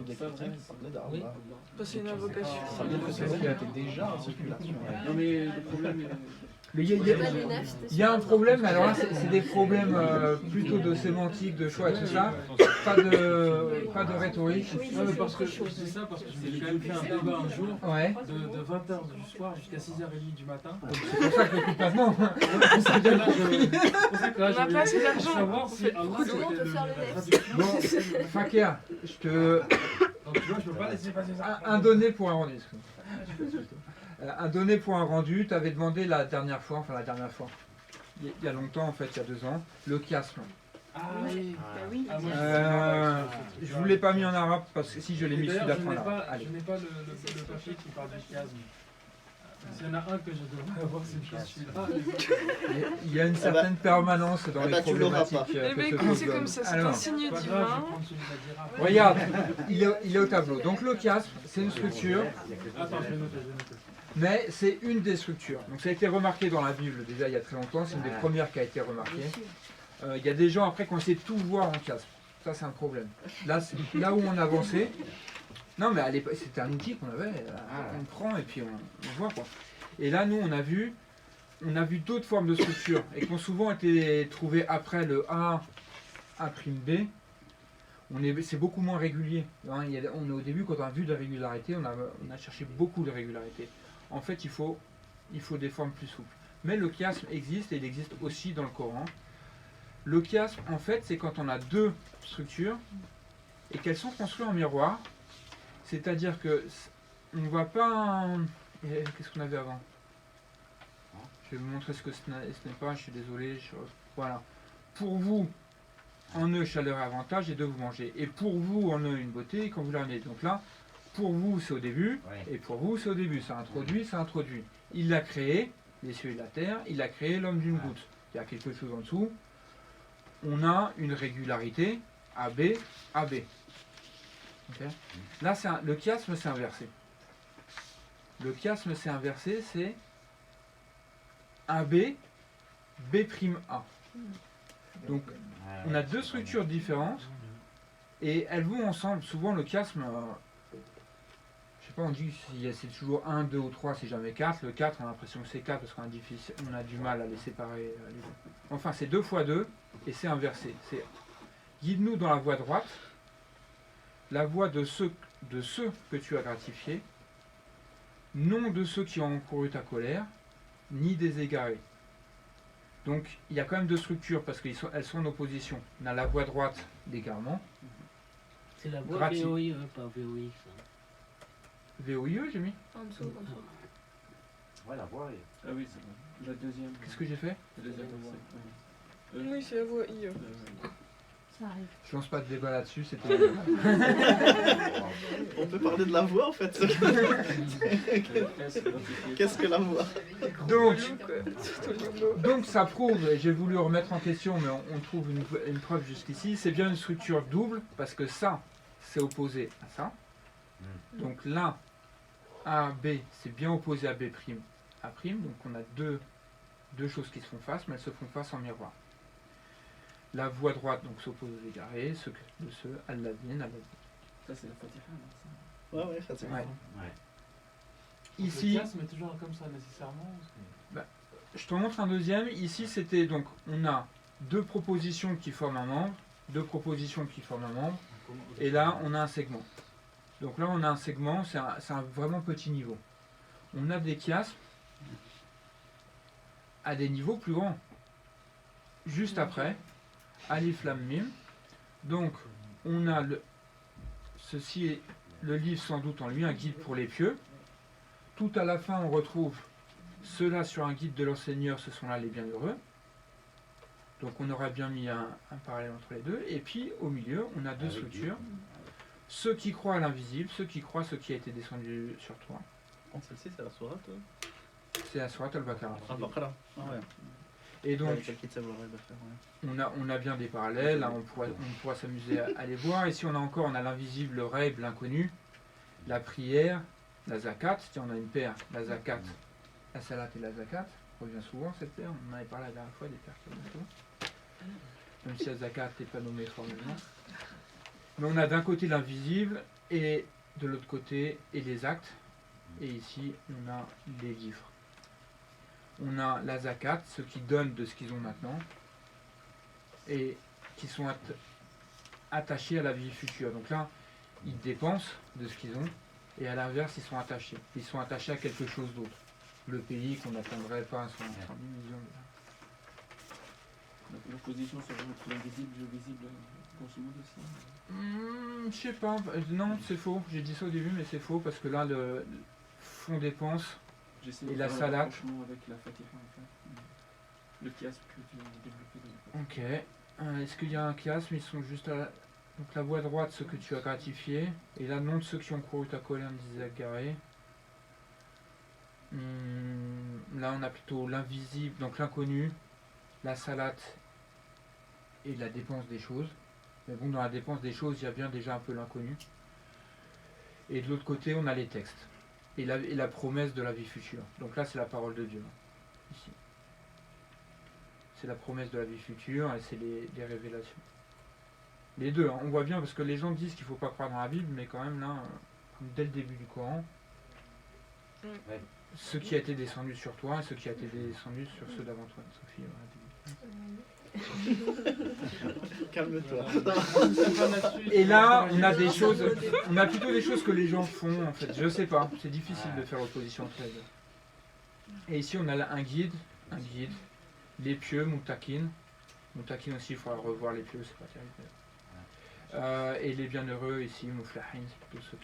des chrétiens qui parlaient d'Allah. C'est une invocation. Ça veut dire que c'est vrai qu'il était déjà en circulation. Non mais le problème est... Mais il y a un problème, mais alors là c'est des problèmes plutôt de sémantique, de choix et tout ça, pas de rhétorique. Non, mais parce que je dis ça parce que j'ai quand même fait un débat un jour Ouais. de 20h du soir jusqu'à 6h30 du matin. C'est pour ça que j'écoute maintenant. C'est pour ça que là, On n'a pas assez d'argent. savoir si Allah Tout le monde peut faire le la net. traduction. Bon, Fakir, je te. Donc tu vois, je peux pas laisser passer ça. Un donné pour un rendu. Un donné pour un rendu, tu avais demandé la dernière fois, il y a longtemps en fait, il y a 2 ans, le chiasme. Ah oui. Je vous l'ai pas mis en arabe parce que si je l'ai mis celui D'ailleurs, d'après en arabe. je n'ai pas le papier qui parle du chiasme. S'il y en a un que je devrais avoir, c'est celui-là. Il y a une certaine permanence dans les tu l'auras problématiques. pas. Eh ben que se écoute, pose c'est l'homme. comme ça, c'est Alors, un signe Pas grave, je vais divin. prendre celui de la girafe. regarde, il est au tableau. Donc le chiasme, c'est une structure, Attends, je vais noter. mais c'est une des structures. Donc ça a été remarqué dans la Bible déjà il y a très longtemps, c'est une des premières qui a été remarquée. Il y a des gens après qui ont essayé de tout voir en chiasme. Ça c'est un problème. Là où on avançait, non mais à l'époque c'était un outil qu'on avait, on le prend et puis on voit quoi. Et là nous on a vu d'autres formes de structures et qui ont souvent été trouvées après le A', A'B. C'est beaucoup moins régulier. Hein, on est au début, quand on a vu de la régularité, on a cherché beaucoup de régularité. En fait, il faut des formes plus souples. Mais le chiasme existe et il existe aussi dans le Coran. Le chiasme, en fait, c'est quand on a 2 structures et qu'elles sont construites en miroir. C'est-à-dire que on ne va pas... Qu'est-ce qu'on avait avant? Je vais vous montrer ce que ce n'est pas, je suis désolé. Voilà. Pour vous, en eux, chaleur et avantage, et de vous manger. Et pour vous, en eux, une beauté, quand vous la revenez. Donc là, pour vous, c'est au début, et pour vous, c'est au début. Ça introduit, ça introduit. Il l'a créé, les cieux et la terre, il a créé l'homme d'une goutte. Il y a quelque chose en dessous. On a une régularité, AB, AB. Okay. Là, le chiasme, c'est inversé. Le chiasme, c'est inversé, c'est AB, B'A. Donc, on a 2 structures différentes et elles vont ensemble. Souvent, le chiasme, je sais pas, on dit que c'est toujours 1, 2 ou 3, c'est jamais 4. Le 4, on a l'impression que c'est 4 parce qu'on a du mal à les séparer. Les deux. Enfin, c'est 2 fois 2 et c'est inversé. C'est guide-nous dans la voie droite, la voie de ceux que tu as gratifiés, non de ceux qui ont encouru ta colère, ni des égarés. Donc il y a quand même 2 structures parce qu'elles sont en opposition. On a la voie droite d'égarement. C'est la voie VOIE, pas VOI. VOIE, j'ai mis En dessous. Ouais, la voie. Ah oui, c'est bon. La deuxième. Qu'est-ce que j'ai fait? La deuxième voie. Oui, c'est la voie I. Ça arrive. Je lance pas de débat là-dessus, c'était... On peut parler de la voix en fait. Qu'est-ce que la voix? Donc ça prouve, et j'ai voulu remettre en question, mais on trouve une preuve jusqu'ici, c'est bien une structure double, parce que ça, c'est opposé à ça. Donc là, A, B, c'est bien opposé à B', A', donc on a deux choses qui se font face, mais elles se font face en miroir. La voie droite donc s'oppose aux égarés, ceux Al-Ladin. Ça c'est la Fatiha, non? Ouais, Fatiha. Ouais. Ici, Ici, le chiasme est toujours comme ça nécessairement. je te montre un deuxième. Ici, c'était donc, on a 2 propositions qui forment un membre, 2 propositions qui forment un membre, et là, on a un segment. Donc là, on a un segment, c'est un vraiment petit niveau. On a des chiasmes à des niveaux plus grands. Juste après, Alif Lam Mim. Donc, on a ceci est le livre sans doute en lui, un guide pour les pieux. Tout à la fin, on retrouve ceux-là sur un guide de leur Seigneur, ce sont là les bienheureux. Donc on aurait bien mis un parallèle entre les deux. Et puis au milieu, on a 2 structures. Ceux qui croient à l'invisible, ceux qui croient ce qui a été descendu sur toi. Celle-ci, c'est la sourate. C'est la sourate Al-Baqarah. Al-Baqarah. Ah ouais. Et donc, on a bien des parallèles, hein, on pourra s'amuser à les voir. Ici, on a l'invisible, le rêve, l'inconnu, la prière, la zakat. Tiens, on a une paire, la zakat, la salat et la zakat. On revient souvent cette paire, on en avait parlé la dernière fois, des paires comme ça. Même si la zakat n'est pas nommée formellement. Mais on a d'un côté l'invisible et de l'autre côté et les actes. Et ici, on a les livres. On a la zakat, ceux qui donnent de ce qu'ils ont maintenant et qui sont attachés à la vie future. Donc là, ils dépensent de ce qu'ils ont et à l'inverse, ils sont attachés. Ils sont attachés à quelque chose d'autre. Le pays qu'on n'atteindrait pas à son division. L'opposition serait entre l'invisible et le visible, grosso modo aussi. Je sais pas, non, c'est faux. J'ai dit ça au début, mais c'est faux parce que là, le fonds dépenses et la salat. Avec la Fatiha, en fait. Le chiasme que tu as développé. Ok. Est-ce qu'il y a un chiasme? Ils sont juste à la... Donc la voie droite, ceux que tu as gratifiés. Et là, nom de ceux qui ont couru ta colère, disait Zacharie. Là, on a plutôt l'invisible, donc l'inconnu, la salat et la dépense des choses. Mais bon, dans la dépense des choses, il y a bien déjà un peu l'inconnu. Et de l'autre côté, on a les textes. Et la promesse de la vie future. Donc là, c'est la parole de Dieu. Ici. C'est la promesse de la vie future et c'est les révélations. Les deux, hein, on voit bien parce que les gens disent qu'il ne faut pas croire dans la Bible, mais quand même là, dès le début du Coran, ce qui a été descendu sur toi et ce qui a été descendu sur ceux d'avant toi. Sophie, calme-toi. Et là, on a des choses, on a plutôt des choses que les gens font en fait. Je sais pas, c'est difficile de faire opposition entre les deux. Et ici, on a un guide, les pieux, Moutakin. Moutakin aussi, il faudra revoir les pieux, c'est pas terrible. Et les bienheureux ici, Mouflahin, c'est plutôt ceux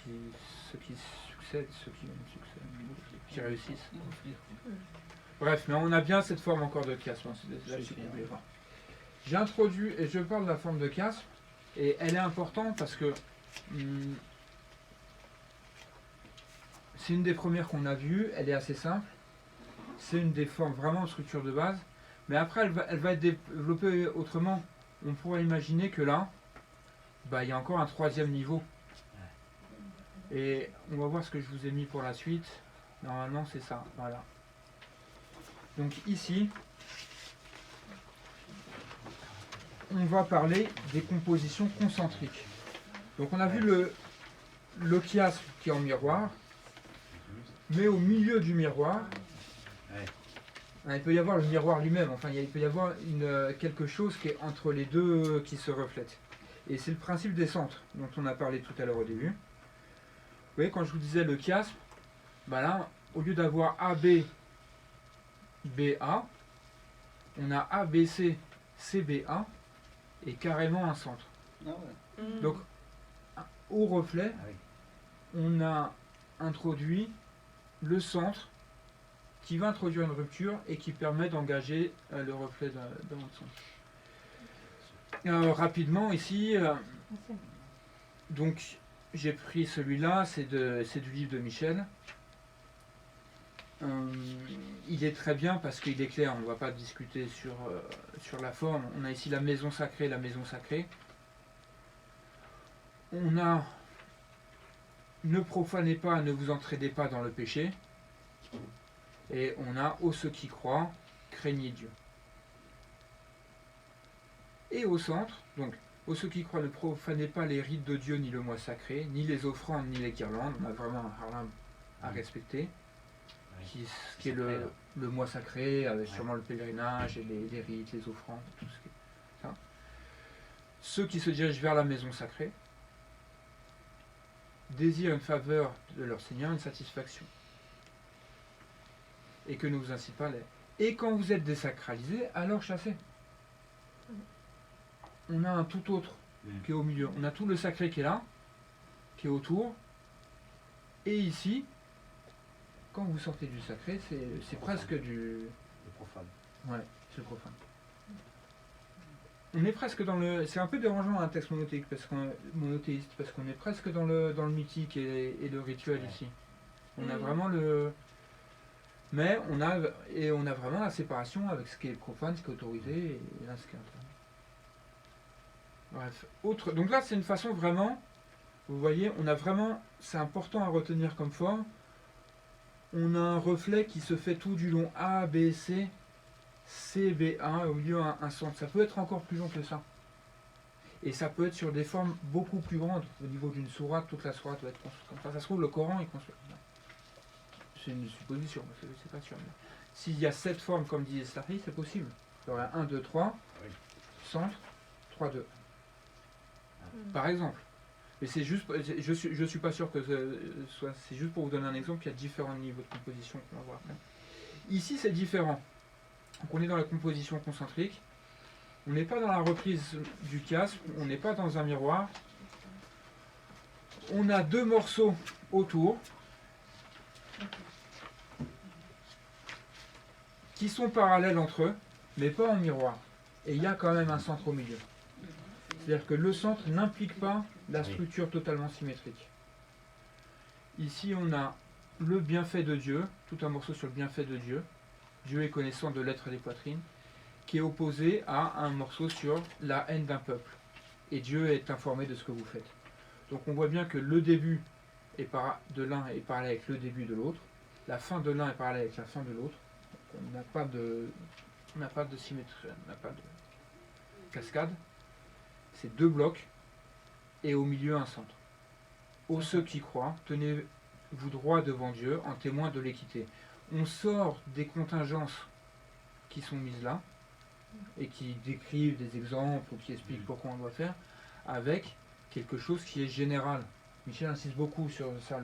qui succèdent, ceux qui qui réussissent. Bref, mais on a bien cette forme encore de chiasme. J'ai introduit, et je parle de la forme de chiasme, et elle est importante parce que c'est une des premières qu'on a vues, elle est assez simple, c'est une des formes vraiment de structure de base, mais après elle va être développée autrement. On pourrait imaginer que là, il y a encore un troisième niveau. Et on va voir ce que je vous ai mis pour la suite. Normalement c'est ça, voilà. Donc ici, on va parler des compositions concentriques. Donc on a vu le chiasme qui est en miroir, mais au milieu du miroir, il peut y avoir le miroir lui-même, enfin il peut y avoir quelque chose qui est entre les deux qui se reflète. Et c'est le principe des centres dont on a parlé tout à l'heure au début. Vous voyez, quand je vous disais le chiasme, là, au lieu d'avoir AB, BA, on a ABC, CBA et carrément un centre. Donc, au reflet, on a introduit le centre qui va introduire une rupture et qui permet d'engager le reflet dans le centre. Rapidement, ici, donc j'ai pris celui-là, c'est du livre de Michel. Il est très bien parce qu'il est clair, on ne va pas discuter sur la forme. On a ici la maison sacrée, On a ne profanez pas, ne vous entraînez pas dans le péché. Et on a ô ceux qui croient, craignez Dieu. Et au centre, donc ô ceux qui croient, ne profanez pas les rites de Dieu, ni le mois sacré, ni les offrandes, ni les guirlandes. On a vraiment un haram à respecter. Qui est le mois sacré, avec sûrement le pèlerinage et les rites, les offrandes, tout ce qui est ça. Ceux qui se dirigent vers la maison sacrée désirent une faveur de leur Seigneur, une satisfaction. Et que ne vous incite pas Et quand vous êtes désacralisé, alors chassez. On a un tout autre qui est au milieu. On a tout le sacré qui est là, qui est autour. Et ici, quand vous sortez du sacré, c'est presque du... Le profane. Ouais, c'est le profane. On est presque dans le... C'est un peu dérangeant un texte monothéiste parce qu'on est presque dans le mythique et le rituel ici. On a vraiment Mais on a vraiment la séparation avec ce qui est profane, ce qui est autorisé et là ce qui est interdit. Bref, donc là c'est une façon vraiment, vous voyez, on a vraiment, c'est important à retenir comme forme, on a un reflet qui se fait tout du long A, B, C, C, B, A, au milieu un centre. Ça peut être encore plus long que ça. Et ça peut être sur des formes beaucoup plus grandes. Au niveau d'une sourate, toute la sourate va être construite comme ça. Ça se trouve, le Coran est construit comme ça. C'est une supposition, parce que c'est pas sûr. S'il y a 7 formes, comme disait Slahi, c'est possible. Il y aurait 1, 2, 3, centre, 3, 2. Par exemple. Mais c'est juste, je suis pas sûr que ce soit. C'est juste pour vous donner un exemple, il y a différents niveaux de composition qu'on va voir après. Ici, c'est différent. Donc on est dans la composition concentrique. On n'est pas dans la reprise du chiasme, on n'est pas dans un miroir. On a 2 morceaux autour qui sont parallèles entre eux, mais pas en miroir. Et il y a quand même un centre au milieu. C'est-à-dire que le centre n'implique pas la structure totalement symétrique. Ici, on a le bienfait de Dieu, tout un morceau sur le bienfait de Dieu. Dieu est connaissant de l'être des poitrines, qui est opposé à un morceau sur la haine d'un peuple. Et Dieu est informé de ce que vous faites. Donc on voit bien que le début de l'un est parallèle avec le début de l'autre, la fin de l'un est parallèle avec la fin de l'autre. On n'a pas de symétrie, on n'a pas de cascade. C'est 2 blocs et au milieu un centre. Ô ceux qui croient, tenez-vous droit devant Dieu en témoin de l'équité. On sort des contingences qui sont mises là, et qui décrivent des exemples ou qui expliquent pourquoi on doit faire, avec quelque chose qui est général. Michel insiste beaucoup sur ça.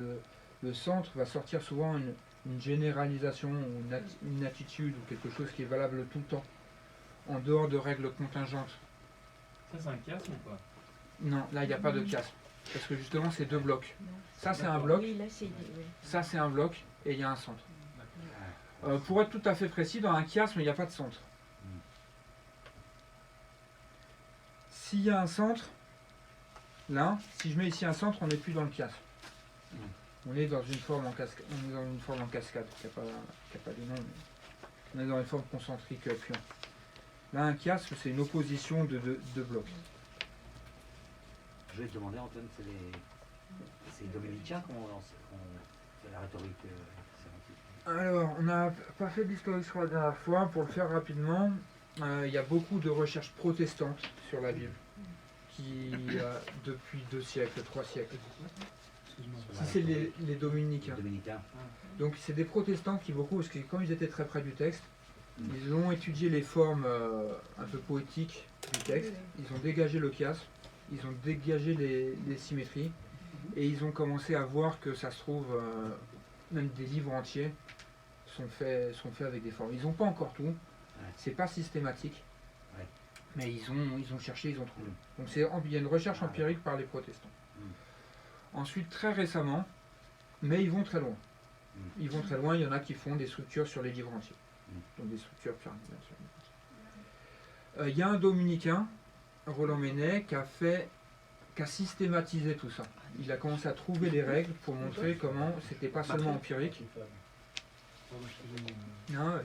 Le centre va sortir souvent une généralisation, ou une attitude, ou quelque chose qui est valable tout le temps, en dehors de règles contingentes. Ça, c'est un chiasme ou pas? Non, là, il n'y a pas de chiasme. Parce que justement, c'est 2 blocs. Ça, c'est un bloc. Ça, c'est un bloc, et il y a un centre. Pour être tout à fait précis, dans un chiasme, il n'y a pas de centre. S'il y a un centre, là, si je mets ici un centre, on n'est plus dans le chiasme. On est dans une forme en cascade. On est dans une forme en cascade, qui n'a pas de nom, mais on est dans une forme concentrique pure. Là, un chiasme, c'est une opposition de blocs. Je vais te demander, Antoine, c'est les dominicains qui ont fait la rhétorique sémantique. Alors, on n'a pas fait de l'historique sur la dernière fois. Pour le faire rapidement, il y a beaucoup de recherches protestantes sur la Bible, qui, depuis 2 siècles, 3 siècles. Si c'est les dominicains. Donc c'est des protestants qui beaucoup, parce que comme ils étaient très près du texte, ils ont étudié les formes un peu poétiques du texte, ils ont dégagé le chiasme, ils ont dégagé les symétries, et ils ont commencé à voir que ça se trouve, même des livres entiers sont faits avec des formes. Ils n'ont pas encore tout, c'est pas systématique, mais ils ont cherché, ils ont trouvé. Donc il y a une recherche empirique par les protestants. Ensuite, très récemment, mais ils vont très loin. Ils vont très loin, il y en a qui font des structures sur les livres entiers. Donc des structures pyramidales sur les livres entiers. Il y a un dominicain, Roland Ménet, qui a systématisé tout ça. Il a commencé à trouver des règles pour montrer comment c'était pas seulement empirique. Non,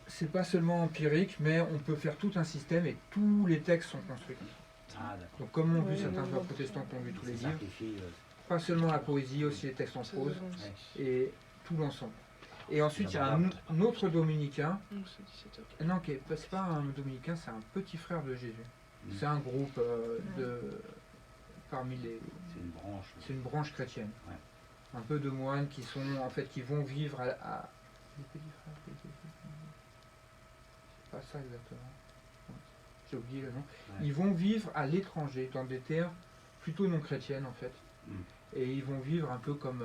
c'est pas seulement empirique, mais on peut faire tout un système et tous les textes sont construits comme ça. Donc comme ont vu certains protestants qui ont vu tous les livres, pas seulement la poésie, aussi les textes en prose, et tout l'ensemble. Et ensuite il y a un autre dominicain, non, c'est pas un dominicain, c'est un petit frère de Jésus. C'est un groupe parmi les... C'est une branche chrétienne. Un peu de moines qui sont en fait qui vont vivre à... Les petits frères, c'est pas ça exactement. J'ai oublié le nom. Ils vont vivre à l'étranger, dans des terres plutôt non chrétiennes en fait. Et ils vont vivre un peu comme...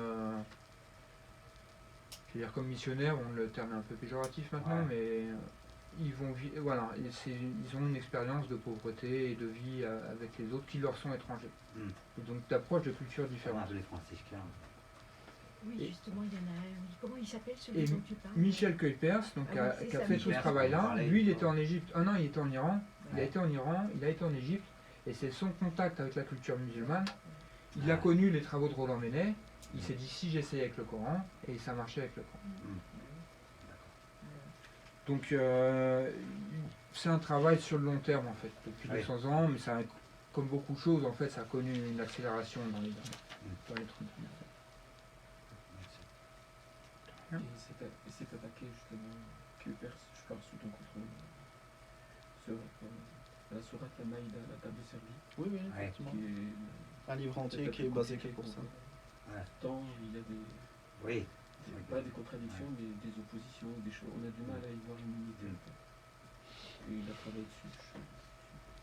je veux dire comme missionnaires, le terme est un peu péjoratif maintenant, mais ils vont vivre... Voilà, ils ont une expérience de pauvreté et de vie avec les autres qui leur sont étrangers. Et donc d'approche de cultures différentes. Les franciscains. Oui, justement, il y en a un. Comment il s'appelle celui dont tu parles? Michel Kuipers, donc, qui a fait tout ce travail-là. Lui, il était en Égypte. Un an, il était en Iran. Il a été en Iran, il a été en Égypte. Et c'est son contact avec la culture musulmane. Il a connu les travaux de Roland Ménet. Il s'est dit si j'essaye avec le Coran, et ça marchait avec le Coran. Donc c'est un travail sur le long terme en fait, depuis 200 ans, mais ça, comme beaucoup de choses en fait, ça a connu une accélération dans les 30 dernières années. Et c'est attaqué justement, que je parle sous ton contrôle, la sourate Al-Maïda, la table de service. Oui, effectivement. Un livre entier qui est basé pour ça. Tant il y a des... Pas des contradictions, mais des oppositions, des choses. On a du mal à y voir une unité. Et il a travaillé dessus.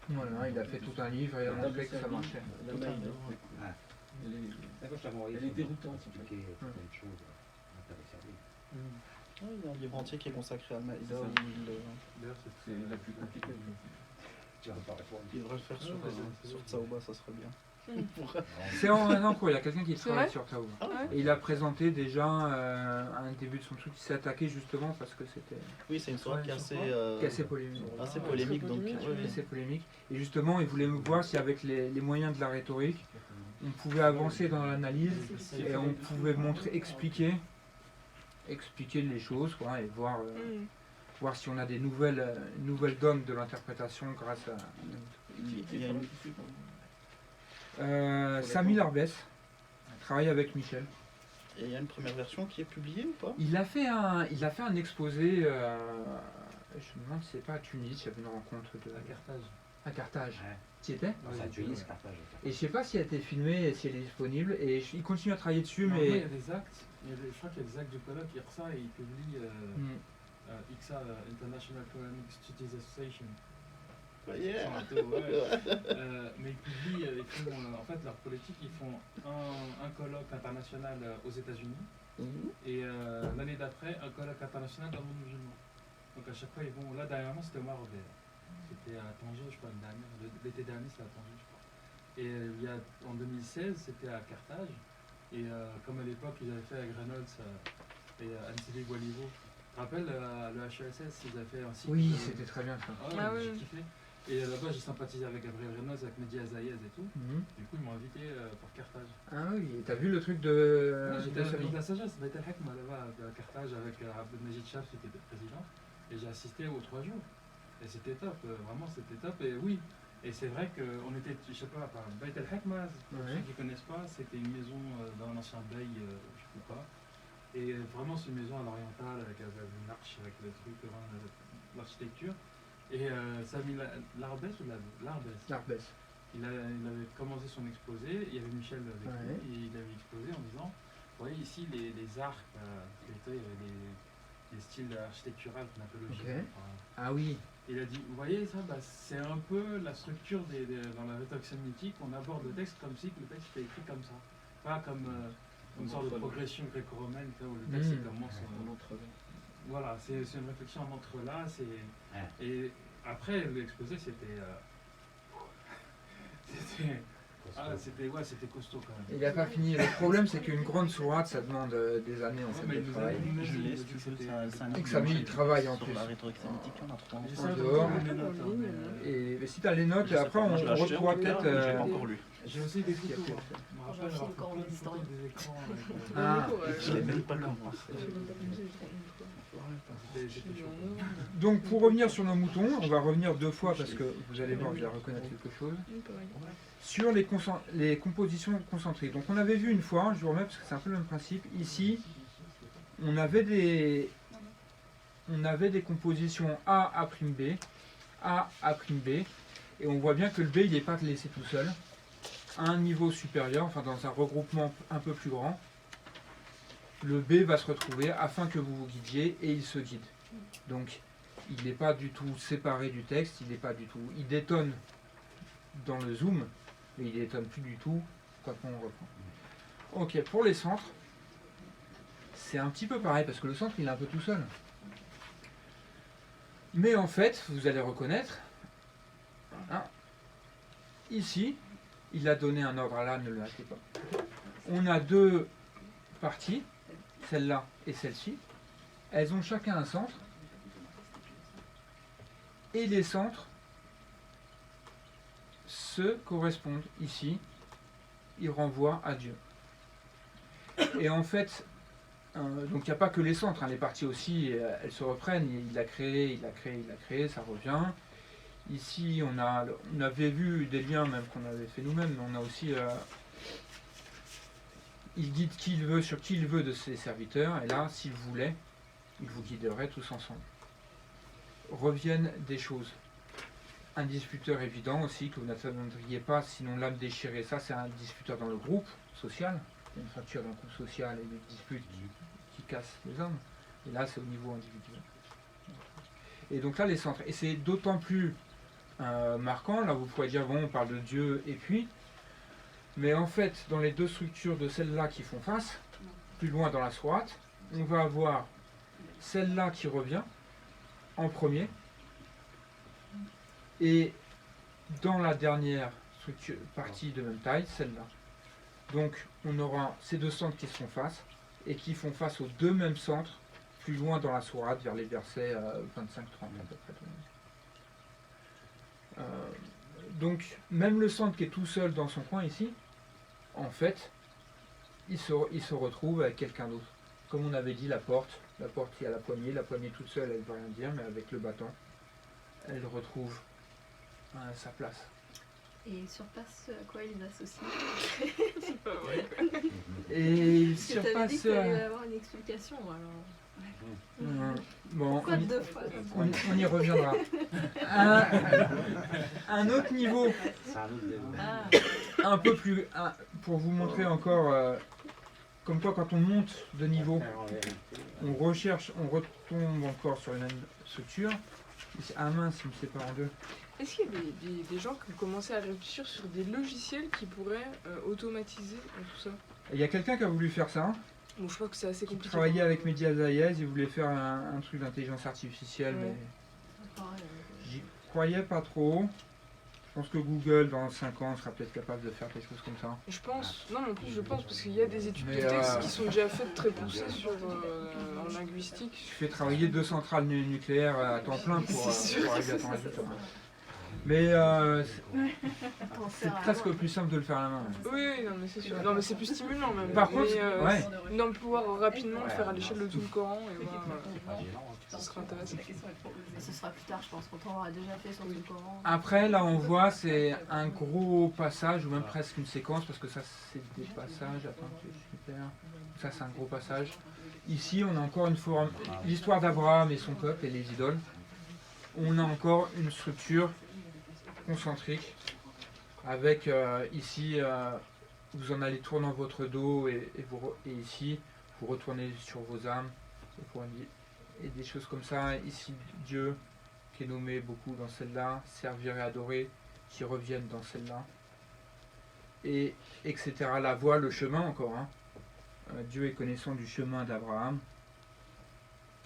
Voilà, il a fait tout un livre et il a montré que ça marchait. Elle est déroutante. Il y a un livre entier qui est consacré à Al-Maïda. D'ailleurs, c'est la plus compliquée. Il devrait le faire sur Tsaouba, ça serait bien. C'est en cours, il y a quelqu'un qui travaille sur Tsaouba. Et il a présenté déjà un début de son truc, il s'est attaqué justement parce que c'était... Oui, c'est une soirée qui est assez polémique. Assez polémique, donc... Assez polémique. Et justement, il voulait voir si avec les moyens de la rhétorique, on pouvait avancer dans l'analyse et on pouvait expliquer les choses, quoi, et voir si on a des nouvelles donnes de l'interprétation grâce à... Sami Larbès travaille avec Michel. Et il y a une première version qui est publiée ou pas? Il a fait un exposé, je me demande si c'est pas à Tunis, il y avait une rencontre à Carthage. Tu y étais? À Tunis, Carthage. Et je sais pas si elle a été filmée, si elle est disponible, et il continue à travailler dessus, mais... Il y a des actes, je crois qu'il y a des actes du colloque, il ressort et il publie ICSA, International Quranic Studies Association. Mais ils publient, en fait leur politique, ils font un colloque international aux États-Unis et l'année d'après un colloque international dans le monde musulman. Donc à chaque fois ils vont, là dernièrement c'était au Maroc, c'était à Tanger je crois, l'été dernier c'était à Tanger je crois. Et en 2016 c'était à Carthage et comme à l'époque ils avaient fait avec Reynolds et Anseli Gualivo. Tu te rappelles le HESS, ils avaient fait un site. Oui, c'était très bien ça. J'ai kiffé. Et là-bas, j'ai sympathisé avec Gabriel Reynolds, avec Mehdi Azaïez et tout. Du coup, ils m'ont invité pour Carthage. Ah oui, et t'as vu le truc de... J'étais avec la sagesse, Beit el-Hekma là-bas à Carthage avec Abdelmajid Chaf, qui était président. Et j'ai assisté aux 3 jours. Et c'était top, vraiment c'était top. Et oui, et c'est vrai qu'on était, je sais pas, Beit el-Hekma, pour ceux qui ne connaissent pas, c'était une maison dans un ancien bey, je sais pas. Et vraiment, c'est une maison à l'orientale avec une arche, avec le truc, l'architecture. Et Sami Larbès ou Larbès, il avait commencé son exposé, il y avait Michel avec lui, et il avait exposé en disant, vous voyez ici les arcs, il y avait les styles architecturaux qu'on appelle logiques. Ah oui. Il a dit, vous voyez ça, c'est un peu la structure dans la rhétorique sémitique, on aborde le texte comme si le texte était écrit comme ça, pas comme une sorte de progression gréco-romaine où le texte commence en... Voilà, c'est une réflexion en entrelace et après l'exposé c'était c'était costaud quand même. Il n'a pas fini. Le problème c'est qu'une grande sourate ça demande des années en fait de travail. Et que Sami il travaille en plus. La rhétorique sémitique, on a 3 ans. En dehors. Et si tu as les notes, après on retrouvera peut-être... J'ai pas encore lu. J'ai aussi des photos. Je me rappelle avoir fait des écrans. Je l'ai même pas commencé. Donc pour revenir sur nos moutons, on va revenir 2 fois parce que vous allez voir, je vais reconnaître quelque chose. Sur les compositions concentriques. Donc on avait vu une fois, je vous remets parce que c'est un peu le même principe. Ici, on avait des compositions A', B, A', B, et on voit bien que le B il n'est pas laissé tout seul. À un niveau supérieur, enfin dans un regroupement un peu plus grand, le B va se retrouver afin que vous vous guidiez et il se guide. Donc il n'est pas du tout séparé du texte, il détonne dans le zoom, mais il détonne plus du tout quand on reprend. Ok, pour les centres, c'est un petit peu pareil parce que le centre il est un peu tout seul. Mais en fait, vous allez reconnaître, ici, il a donné un ordre là, ne le hâtez pas. On a 2 parties, celle-là et celle-ci. Elles ont chacun un centre. Et les centres se correspondent ici. Ils renvoient à Dieu. Et en fait, donc il n'y a pas que les centres, hein, les parties aussi, elles se reprennent. Il l'a créé, ça revient. Ici, on avait vu des liens même qu'on avait fait nous-mêmes, mais on a aussi... il guide qui il veut, sur qui il veut de ses serviteurs, et là, s'il voulait, il vous guiderait tous ensemble. Reviennent des choses. Un disputeur évident aussi, que vous n'attendriez pas, sinon l'âme déchirée, ça c'est un disputeur dans le groupe social, une fracture dans le groupe social et des disputes qui cassent les hommes. Et là, c'est au niveau individuel. Et donc là, les centres. Et c'est d'autant plus marquant, là vous pourrez dire, bon, on parle de Dieu et puis, mais en fait, dans les deux structures de celles-là qui font face, plus loin dans la sourate, on va avoir celle-là qui revient en premier, et dans la dernière structure, partie de même taille, celle-là. Donc on aura ces deux centres qui se font face, et qui font face aux deux mêmes centres, plus loin dans la sourate, vers les versets 25-30 à peu près. Donc même le centre qui est tout seul dans son coin ici, en fait, il se retrouve avec quelqu'un d'autre. Comme on avait dit, la porte, il y a la poignée toute seule, elle ne veut rien dire, mais avec le bâton, elle retrouve sa place. Et il surpasse à quoi il associe. C'est pas vrai. Et il Parce que t'avais surpasse... dit qu'il allait avoir une explication, alors... Bon, Pourquoi deux fois on y reviendra. Un autre niveau, un peu plus, pour vous montrer encore, comme quoi quand on monte de niveau, on retombe encore sur une même structure. Ah mince, il me sépare en deux. Est-ce qu'il y a des gens qui ont commencé à réfléchir sur des logiciels qui pourraient automatiser tout ça? Il y a quelqu'un qui a voulu faire ça. Bon, je crois que c'est assez compliqué. Il travaillait avec Mehdi Azaïez, il voulait faire un truc d'intelligence artificielle, Ouais. mais j'y croyais pas trop. Je pense que Google, dans 5 ans, sera peut-être capable de faire quelque chose comme ça. Je pense, non mais en plus je pense, parce qu'il y a des études Mais, de texte qui sont déjà faites très poussées sur, en linguistique. Je fais travailler 2 centrales nucléaires à temps plein pour arriver à ton résultat. Mais c'est presque plus simple de le faire à la main. Oui, non mais c'est sûr. Non mais c'est plus stimulant même. Par contre, ouais. Non, pouvoir rapidement le faire à l'échelle de tout le Coran et voir. Ça sera intéressant. Ce sera plus tard, je pense, quand on aura déjà fait sur tout le Coran. Après, là, on voit, c'est un gros passage, ou même presque une séquence, parce que ça, c'est des passages. Attends, super. Ça, c'est un gros passage. Ici, on a encore une forme. L'histoire d'Abraham et son peuple et les idoles. On a encore une structure concentrique, avec ici, vous en allez tourner votre dos, et ici, vous retournez sur vos âmes, et des choses comme ça. Ici, Dieu, qui est nommé beaucoup dans celle-là, servir et adorer, qui reviennent dans celle-là, et etc. La voie, le chemin encore. Hein. Dieu est connaissant du chemin d'Abraham,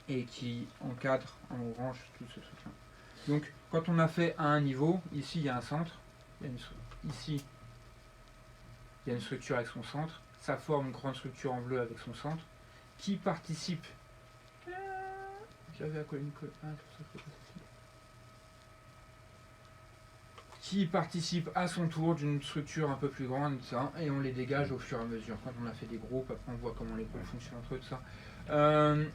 et qui encadre en orange tout ce truc-là. Donc, quand on a fait à un niveau, ici il y a un centre, ici il y a une structure avec son centre, ça forme une grande structure en bleu avec son centre, qui participe. J'avais à quoi une qui participe à son tour d'une structure un peu plus grande, et on les dégage au fur et à mesure. Quand on a fait des groupes, après on voit comment les groupes fonctionnent entre eux, tout ça.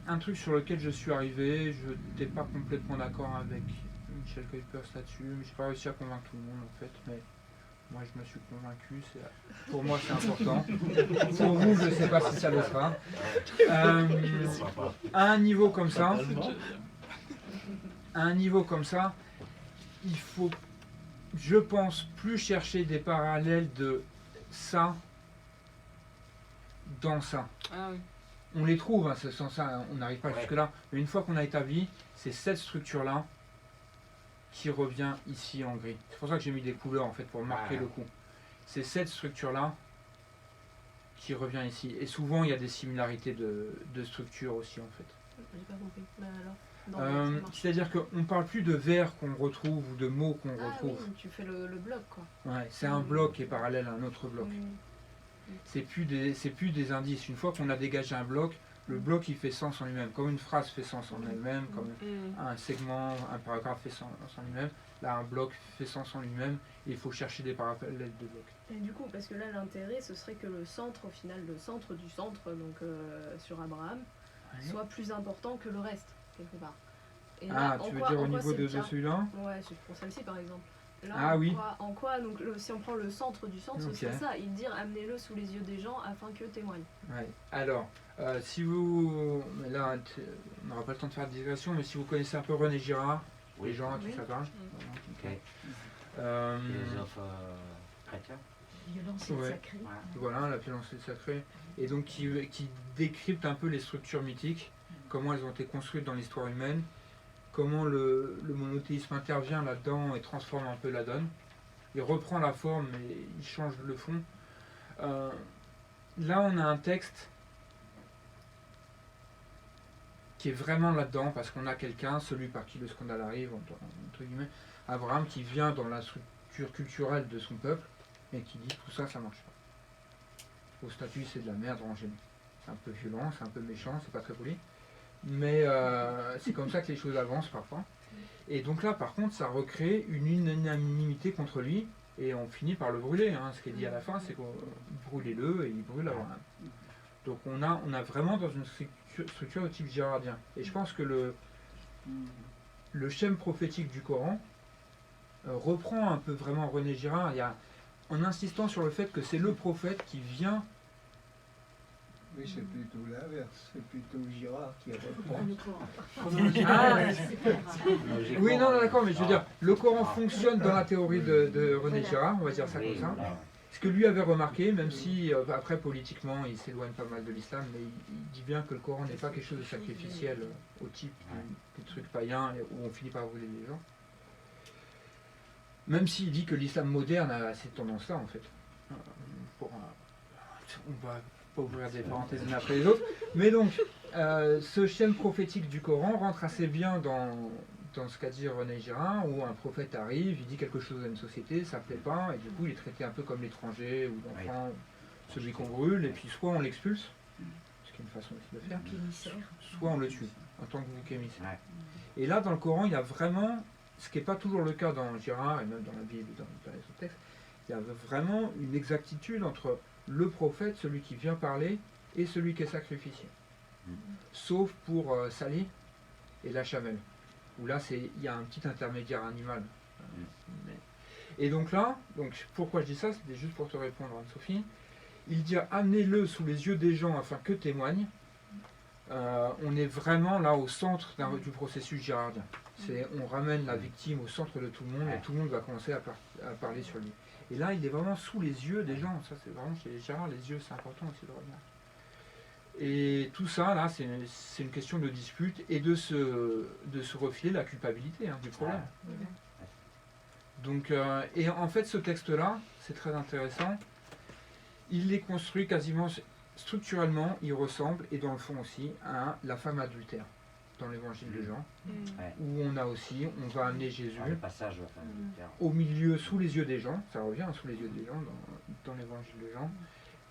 Un truc sur lequel je suis arrivé, je n'étais pas complètement d'accord avec Michel Kuipers là-dessus, mais j'ai pas réussi à convaincre tout le monde en fait, mais moi je me suis convaincu, pour moi c'est important. Pour vous, je sais pas si ça le sera. À un niveau comme ça, il faut, je pense, plus chercher des parallèles de ça dans ça. Ah oui. On les trouve, hein, sans ça, on n'arrive pas jusque-là. Mais une fois qu'on a établi, c'est cette structure-là qui revient ici en gris. C'est pour ça que j'ai mis des couleurs, en fait, pour marquer le coup. C'est cette structure-là qui revient ici. Et souvent, il y a des similarités de structure aussi, en fait. J'ai pas compris. Bah alors, c'est-à-dire qu'on ne parle plus de vers qu'on retrouve ou de mots qu'on retrouve. Oui, tu fais le bloc, quoi. Ouais, c'est un bloc qui est parallèle à un autre bloc. C'est plus des indices. Une fois qu'on a dégagé un bloc, Le bloc, il fait sens en lui-même. Comme une phrase fait sens en elle-même, comme un segment, un paragraphe fait sens en lui-même, là, un bloc fait sens en lui-même, et il faut chercher des parallèles de blocs. Et du coup, parce que là, l'intérêt, ce serait que le centre, au final, le centre du centre, donc sur Abraham, soit plus important que le reste, quelque part. Et là, tu veux dire au niveau de celui-là? Ouais, c'est pour celle-ci, par exemple. Là, en quoi donc, si on prend le centre du centre, ce serait ça, il dit amenez-le sous les yeux des gens afin qu'eux témoignent. Ouais. Alors, si vous... Là, on n'aura pas le temps de faire de digression, mais si vous connaissez un peu René Girard, les gens à qui ça parle. Philosophe chrétien. Violence sacrée. Voilà, la violence sacrée. Et donc qui décrypte un peu les structures mythiques, comment elles ont été construites dans l'histoire humaine, comment le monothéisme intervient là-dedans et transforme un peu la donne. Il reprend la forme mais il change le fond. Là, on a un texte qui est vraiment là-dedans, parce qu'on a quelqu'un, celui par qui le scandale arrive, entre guillemets, Abraham, qui vient dans la structure culturelle de son peuple, et qui dit tout ça, ça marche pas. Au statut, c'est de la merde, rangez-le. C'est un peu violent, c'est un peu méchant, c'est pas très poli. Mais c'est comme ça que les choses avancent parfois. Et donc là, par contre, ça recrée une unanimité contre lui, et on finit par le brûler. Hein. Ce qui est dit à la fin, c'est qu'on brûlez-le, et il brûle Abraham. Donc on a vraiment dans une structure de type girardien. Et je pense que le schème prophétique du Coran reprend un peu vraiment René Girard, en insistant sur le fait que c'est le prophète qui vient. Oui, c'est plutôt l'inverse, c'est plutôt Girard qui reprend. Oui, non, d'accord, mais je veux dire, le Coran fonctionne dans la théorie de René Girard, on va dire ça comme ça. Ce que lui avait remarqué, même si après politiquement il s'éloigne pas mal de l'islam, mais il dit bien que le Coran n'est pas quelque chose de sacrificiel au type des trucs païens où on finit par brûler les gens. Même s'il dit que l'islam moderne a ces tendances-là en fait. On va pas ouvrir des parenthèses une après les autres. Mais donc, ce schème prophétique du Coran rentre assez bien dans ce qu'a dit René Girard, où un prophète arrive, il dit quelque chose à une société, ça ne plaît pas, et du coup il est traité un peu comme l'étranger ou l'enfant, celui qu'on brûle, et puis soit on l'expulse, ce qui est une façon aussi de faire, soit on le tue, en tant que bouc émissaire. Et là, dans le Coran, il y a vraiment, ce qui n'est pas toujours le cas dans Girard, et même dans la Bible, dans les autres textes, il y a vraiment une exactitude entre le prophète, celui qui vient parler, et celui qui est sacrifié. Sauf pour Salih et la Chamelle, où là il y a un petit intermédiaire animal. Et donc là, pourquoi je dis ça, c'était juste pour te répondre, Anne-Sophie. Il dit amenez-le sous les yeux des gens afin que témoignent. On est vraiment là au centre du processus girardien. On ramène la victime au centre de tout le monde et tout le monde va commencer à parler sur lui. Et là, il est vraiment sous les yeux des gens. Ça, c'est vraiment chez les Girard, les yeux, c'est important aussi de regarder. Et tout ça, là, c'est une question de dispute et de se refiler la culpabilité du problème. Donc, et en fait, ce texte-là, c'est très intéressant. Il est construit quasiment structurellement, il ressemble, et dans le fond aussi, à la femme adultère dans l'évangile de Jean, où on va amener Jésus au milieu, sous les yeux des gens, ça revient sous les yeux des gens dans l'évangile de Jean,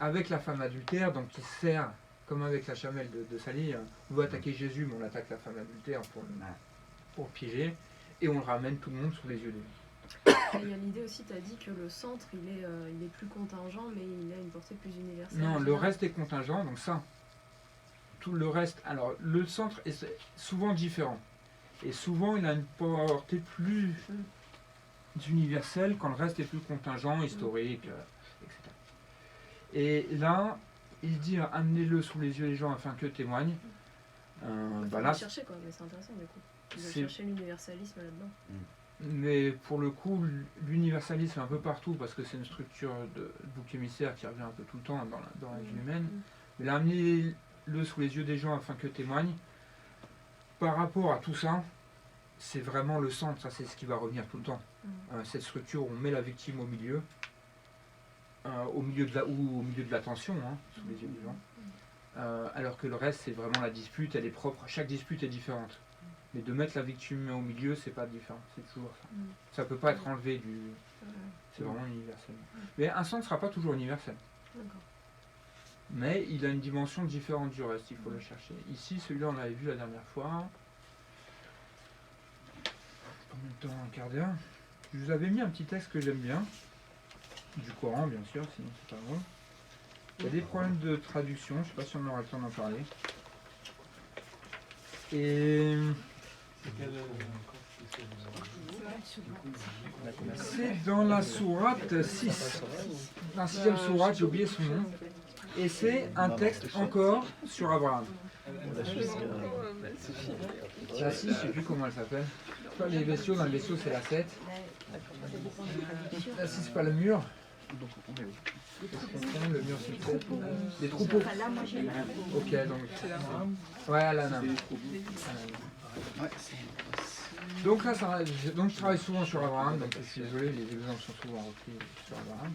avec la femme adultère, donc qui sert, comme avec la chamelle de Salih, on veut attaquer Jésus, mais on attaque la femme adultère pour piéger, et on le ramène tout le monde sous les yeux des gens. Il y a l'idée aussi, tu as dit que le centre, il est plus contingent, mais il a une portée plus universelle. Non, le reste est contingent, donc ça. Tout le reste, alors le centre est souvent différent. Et souvent, il a une portée plus universelle quand le reste est plus contingent, historique, etc. Et là, il dit amenez-le sous les yeux des gens afin que témoignent. Là, chercher quoi, mais c'est intéressant du coup. Il va chercher l'universalisme là-dedans. Mais pour le coup, l'universalisme est un peu partout parce que c'est une structure de bouc émissaire qui revient un peu tout le temps dans la vie humaine. Mais là, amenez-le sous les yeux des gens afin que témoignent. Par rapport à tout ça, c'est vraiment le centre, ça c'est ce qui va revenir tout le temps. Cette structure où on met la victime au milieu de l'attention, sous les yeux des gens. Alors que le reste, c'est vraiment la dispute, elle est propre, chaque dispute est différente. Mais de mettre la victime au milieu, c'est pas différent, c'est toujours ça. Ça peut pas être enlevé c'est vraiment universel. Mais un centre ne sera pas toujours universel. Mais il a une dimension différente du reste, il faut le chercher. Ici, celui-là, on l'avait vu la dernière fois. Combien de temps? Un quart d'heure. Je vous avais mis un petit texte que j'aime bien. Du Coran, bien sûr, sinon c'est pas drôle. Il y a des problèmes de traduction, je ne sais pas si on aura le temps d'en parler. Et c'est dans la sourate 6. La 6e sourate, j'ai oublié son nom. Et c'est un texte encore sur Abraham. La 6, je ne sais plus comment elle s'appelle. Pas les bestiaux, dans les bestiaux c'est la 7. La 6, c'est pas le mur. Le mur c'est le 7. Les troupeaux. Ok, donc. Ouais, la nana. Donc là, donc je travaille souvent sur Abraham, donc je suis désolé, les exemples sont souvent repris sur Abraham.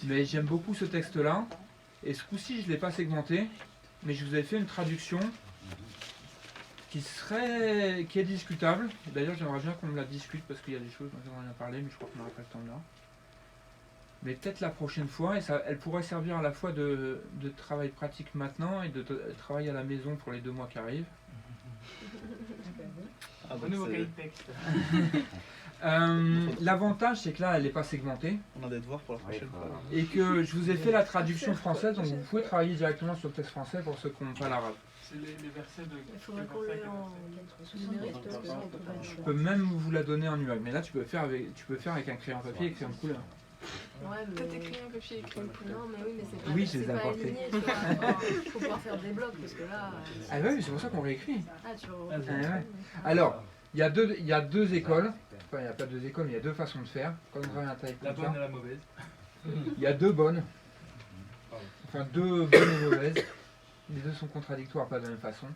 Mais j'aime beaucoup ce texte-là. Et ce coup-ci, je ne l'ai pas segmenté, mais je vous ai fait une traduction qui est discutable. D'ailleurs, j'aimerais bien qu'on me la discute parce qu'il y a des choses dont j'aimerais bien parler, mais je crois qu'on n'aura pas le temps là. Mais peut-être la prochaine fois, et ça, elle pourrait servir à la fois de travail pratique maintenant et de travail à la maison pour les 2 mois qui arrivent. L'avantage, c'est que là, elle n'est pas segmentée. On a des devoirs pour la prochaine fois. Et que je vous ai fait la traduction française, donc vous pouvez travailler directement sur le texte français pour ceux qui n'ont pas l'arabe. C'est les versets de... Il faudrait qu'on l'ait en numérique parce que ça, on peut pas... Je peux même vous la donner en numérique, mais là tu peux faire avec un crayon papier et crayon de couleur. Ouais, mais... T'as tes crayons papier et crayons couleur. Non, mais oui, mais c'est pas, Oui, je c'est les ai pas apportés. aligné, tu vois. Il faut pouvoir faire des blocs parce que là... Ah oui, mais c'est pour ça qu'on réécrit. Ah, tu vois. Ouais. Alors, il y a deux écoles. Enfin, il n'y a pas 2 écoles, mais il y a 2 façons de faire. Quand on travaille un taille La comme bonne ça, et la mauvaise. il y a 2 bonnes. Enfin, 2 bonnes et mauvaises. Les 2 sont contradictoires, pas de la même façon,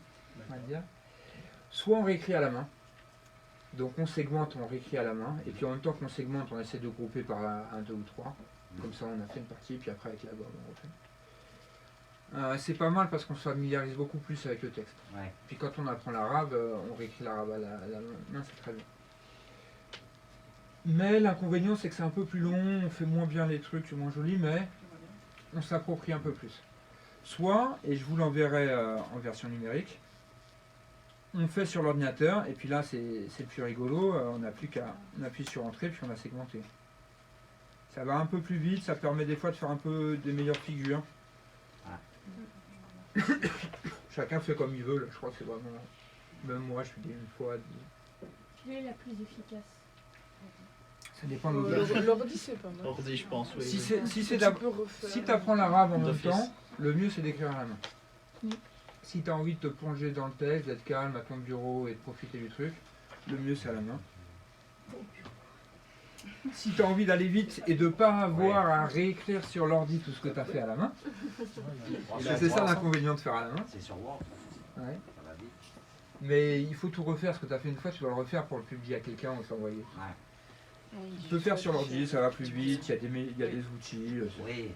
on va dire. Soit on réécrit à la main. Donc on segmente, on réécrit à la main. Et puis en même temps qu'on segmente, on essaie de grouper par 1, 2 ou 3. Comme ça, on a fait une partie, puis après avec la gomme, on refait. C'est pas mal parce qu'on se familiarise beaucoup plus avec le texte. Ouais. Puis quand on apprend l'arabe, on réécrit l'arabe à la main, c'est très bien. Mais l'inconvénient, c'est que c'est un peu plus long, on fait moins bien les trucs, c'est moins joli, mais on s'approprie un peu plus. Soit, et je vous l'enverrai en version numérique, on fait sur l'ordinateur, et puis là c'est plus rigolo, on n'a plus qu'à appuyer sur Entrée, puis on a segmenté. Ça va un peu plus vite, ça permet des fois de faire un peu des meilleures figures. Chacun fait comme il veut, là, je crois que c'est vraiment... Même moi, je fais une fois... Quelle est la plus efficace? Ça dépend de l'autre. L'ordi, c'est pas mal. Ordi, je pense, oui. Si tu apprends l'arabe en même D'office. temps, le mieux c'est d'écrire à la main. Mm. Si tu as envie de te plonger dans le texte, d'être calme à ton bureau et de profiter du truc, le mieux c'est à la main. Si tu as envie d'aller vite et de ne pas avoir à réécrire sur l'ordi tout ce que tu as fait à la main, c'est ça l'inconvénient de faire à la main. C'est sur Word. Ouais. Ça va vite. Mais il faut tout refaire, ce que tu as fait une fois, tu dois le refaire pour le publier à quelqu'un ou s'envoyer. Ouais. Tu peux faire sur l'ordi, ça va plus vite, il y a des outils. Oui.